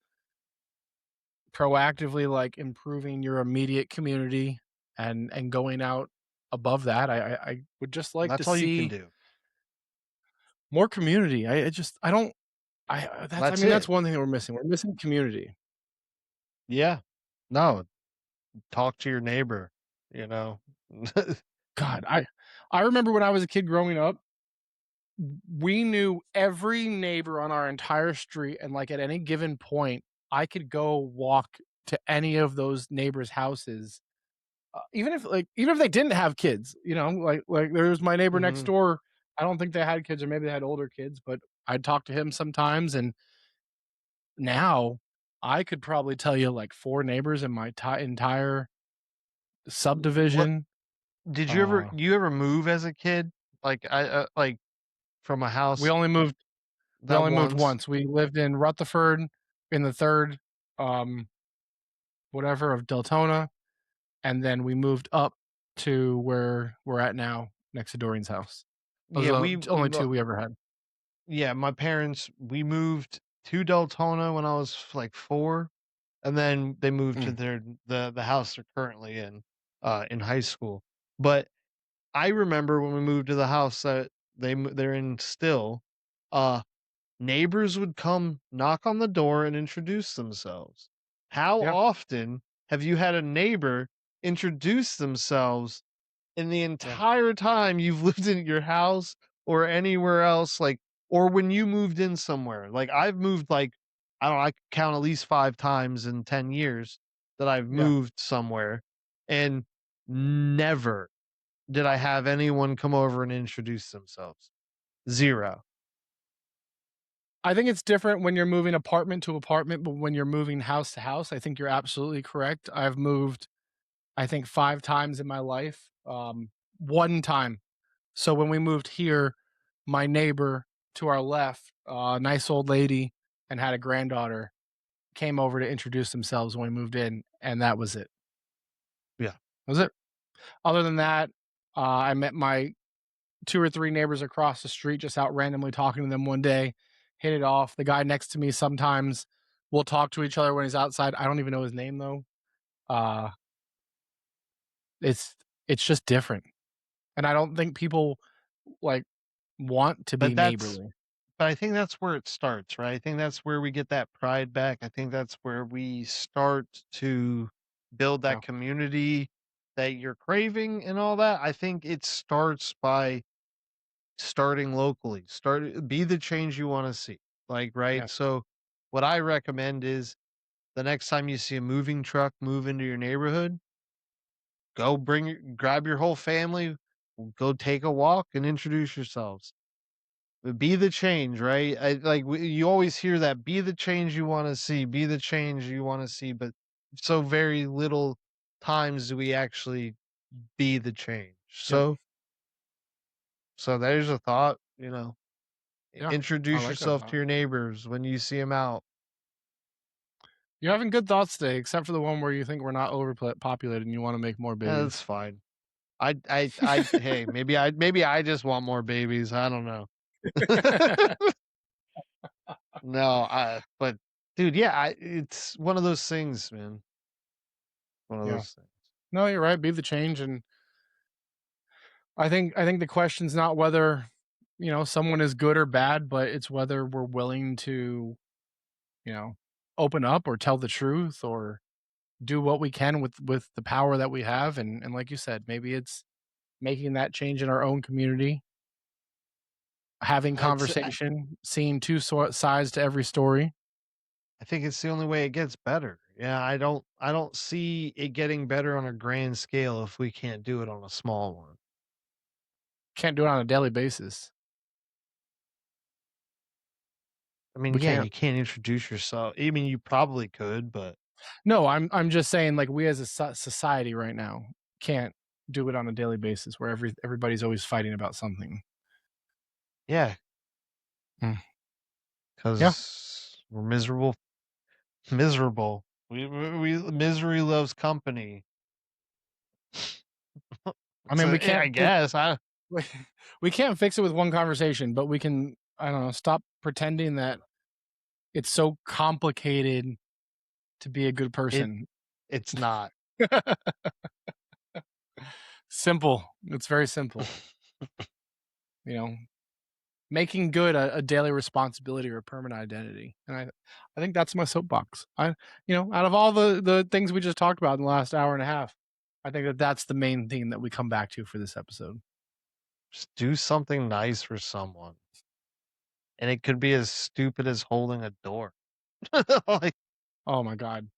proactively like improving your immediate community and going out above that, I would just like to That's all you can see do. more community. I don't That's that's it. one thing that we're missing. We're missing community. Yeah. No, talk to your neighbor, you know. God, I remember when I was a kid growing up, we knew every neighbor on our entire street, and like at any given point, I could go walk to any of those neighbors' houses, even if they didn't have kids. Like there was my neighbor next Mhm. door. I don't think they had kids, or maybe they had older kids, but I'd talk to him sometimes. And now I could probably tell you like four neighbors in my entire What subdivision. did Uh, you ever move as a kid? Like from a we house only moved we that only moved once? once. We lived in Rutherford in the third, um, whatever of Deltona, and then we moved up to where we're at now, next to Doreen's house. Those Yeah, are the only two we ever had. yeah, my parents, we moved to Deltona when I was like 4, and then they moved to Mm, the house they're currently in high school. But I remember when we moved to the house that they're in still, uh, neighbors would come knock on the door and introduce themselves. How yeah, often have you had a neighbor introduce themselves in the yeah, entire time you've lived in your house or anywhere else, like, or when you moved in somewhere? Like, I've moved, like, I don't know, I could count at least 5 times in 10 years that I've yeah. moved somewhere, and never did I have anyone come over and introduce themselves. 0. I think it's different when you're moving apartment to apartment, but when you're moving house to house, I think you're absolutely correct. I've moved, I think, 5 times in my life. One time. So when we moved here, my neighbor to our left, nice old lady, and had a granddaughter, came over to introduce themselves when we moved in, and that was it. Yeah. That was it. Other than that, I met my 2 or 3 neighbors across the street just out randomly talking to them one day, hit it off. The guy next to me sometimes will talk to each other when he's outside. I don't even know his name though. Uh, it's it's just different, and I don't think people, like, want to be But that's neighborly. but I think that's where it starts, right? I think that's where we get that pride back. I think that's where we start to build Yeah, that community that you're craving and all that. I think it starts by starting locally. Be the change you want to see. Like, right? yeah, So what I recommend is the next time you see a moving truck move into your neighborhood, grab your whole family, go take a walk and introduce yourselves. Be the change, right? You always hear that, be the change you want to see, be the change you want to see, but so very little times do we actually be the change. yep, So there's a thought, yeah. I introduce like that yourself thought. to your neighbors when you see them out. You're having good thoughts today, except for the one where you think we're not overpopulated and you wanna make more That's babies. fine. Hey, maybe I just want more babies. I don't know. No, but dude, yeah, it's one of those things, man. One of Yeah. those things. No, you're right, be the change, and I think the question's not whether, someone is good or bad, but it's whether we're willing to, you know, open up or tell the truth or do what we can with the power that we have, and like you said, maybe it's making that change in our own community, having It's conversation, seeing sides to every story. I think it's the only way it gets better. Yeah, I don't see it getting better on a grand scale if we can't do it on a small one. Can't do it on a daily basis. I mean, We yeah, can't. you can't introduce yourself. I mean, you probably could, but No, I'm just saying, like, we as a society right now can't do it on a daily basis where everybody's always fighting about something. yeah, Mm. Yeah. because we're miserable. Miserable. Misery loves company. I mean, we I can't fix guess I we we can't fix it with one conversation, but we can, I don't know, stop pretending that it's so complicated to be a good it. person. It's not. Simple. It's very simple, you know? Making good a daily responsibility or a permanent identity, and I think that's my soapbox. Out of all the things we just talked about in the last hour and a half, I think that that's the main theme that we come back to for this episode. Just do something nice for someone, and it could be as stupid as holding a door. Like, Oh my god.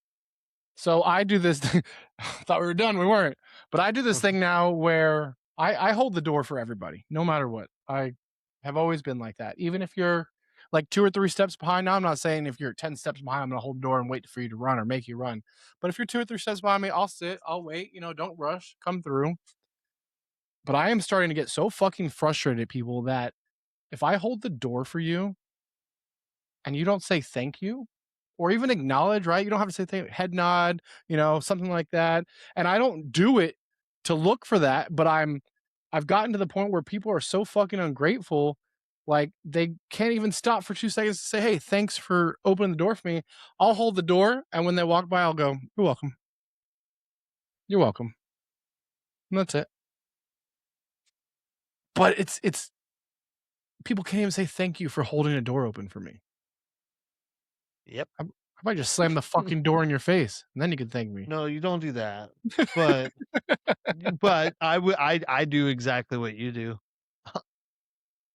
So I do this thing. Thought we were done, we weren't. But I do this thing now where I hold the door for everybody, no matter what. I have always been like that. Even if you're like 2 or 3 steps behind. Now I'm not saying if you're 10 steps behind, I'm gonna hold the door and wait for you to run or make you run. But if you're 2 or 3 steps behind me, I'll sit, I'll wait, don't rush, come through. But I am starting to get so fucking frustrated at people that if I hold the door for you and you don't say thank you or even acknowledge, right? You don't have to say head nod, something like that. And I don't do it to look for that, but I've gotten to the point where people are so fucking ungrateful, like they can't even stop for 2 seconds to say, "Hey, thanks for opening the door for me." I'll hold the door, and when they walk by, I'll go, "You're welcome. You're welcome." And that's it. But it's people can't even say thank you for holding a door open for me. yep. I might just slam the fucking door in your face, and then you can thank me. No, you don't do that. But I do exactly what you do.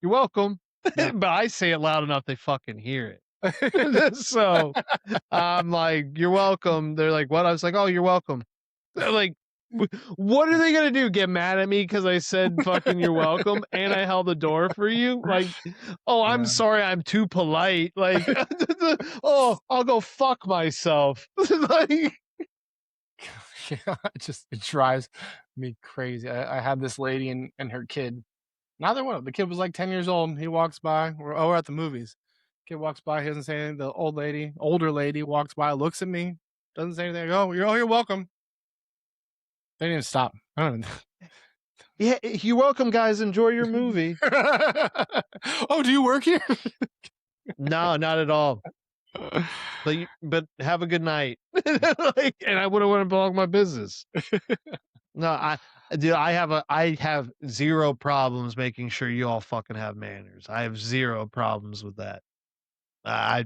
You're welcome. Yeah. But I say it loud enough they fucking hear it. So I'm like, "You're welcome." They're like, "What?" I was like, "Oh, you're welcome." They're like, What are they gonna do? Get mad at me because I said fucking you're welcome and I held the door for you? Like, oh, I'm Yeah. sorry, I'm too polite. Like, oh, I'll go fuck myself. Like, Yeah, it drives me crazy. I had this lady and her kid. Neither one. The kid was like 10 years old. He walks by. We're at the movies. Kid walks by, he doesn't say anything. The older lady walks by, looks at me, doesn't say anything. I go, you're welcome. They didn't even stop. I don't Yeah, you're welcome, guys. Enjoy your movie. Oh, do you work here? No, not at all. But have a good night. Like, and I wouldn't want to belong my business. No, I have zero problems making sure you all fucking have manners. I have zero problems with that. I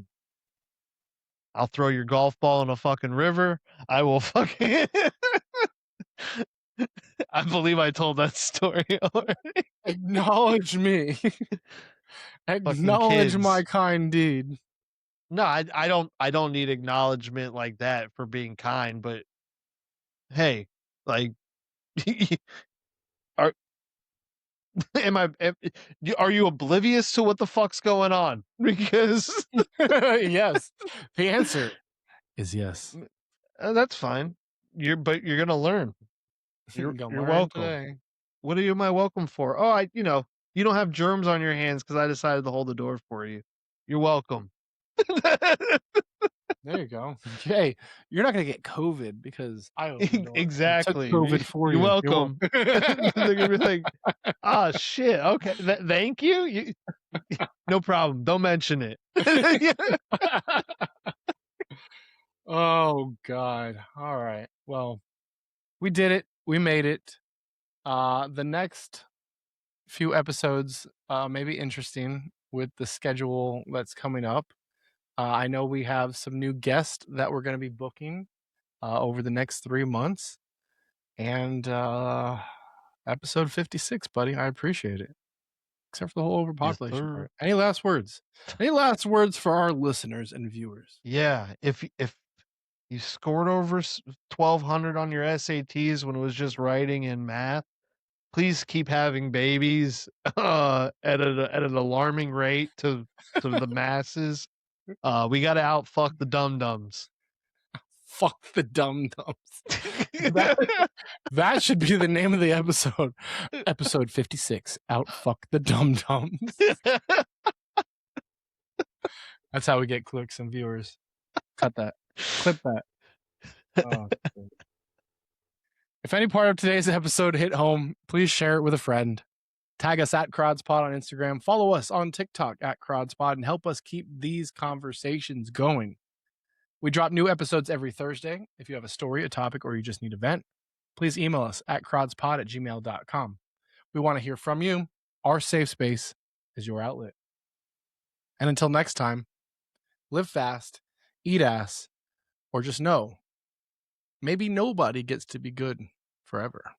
I'll throw your golf ball in a fucking river. I will fucking I believe I told that story already. Acknowledge me. Fucking Acknowledge my kids. kind deed. No, I don't need acknowledgement like that for being kind, but hey, like are are you oblivious to what the fuck's going on? Because Yes. The answer is yes. that's fine. You're gonna learn. Gonna You're learn welcome. today. What are you my welcome for? Oh, you don't have germs on your hands because I decided to hold the door for you. You're welcome. There you go. Hey, you're not gonna get COVID because I opened the door and took Exactly. COVID for You're you. You're welcome. welcome. They're gonna be like, "Ah, shit. Okay, thank you. No problem. Don't mention it." Oh God. All right. Well, we did it. We made it. The next few episodes may be interesting with the schedule that's coming up. I know we have some new guests that we're going to be booking over the next 3 months. And episode 56, buddy. I appreciate it. Except for the whole Yes, overpopulation sir. part. Any last words? Any last words for our listeners and viewers? Yeah, if you scored over 1,200 on your SATs when it was just writing and math, please keep having babies at an alarming rate to the masses. We got to outfuck the dum dums. Fuck the dum dums. That, that should be the name of the episode. Episode 56. Out fuck the dum dums. That's how we get clicks and viewers. Cut that. Clip that. Oh, shit. If any part of today's episode hit home, please share it with a friend. Tag us at CrodSpot on Instagram. Follow us on TikTok at CrodSpot and help us keep these conversations going. We drop new episodes every Thursday. If you have a story, a topic, or you just need a vent, please email us at crodspot@gmail.com. We want to hear from you. Our safe space is your outlet. And until next time, live fast, eat ass, or just know maybe nobody gets to be good forever.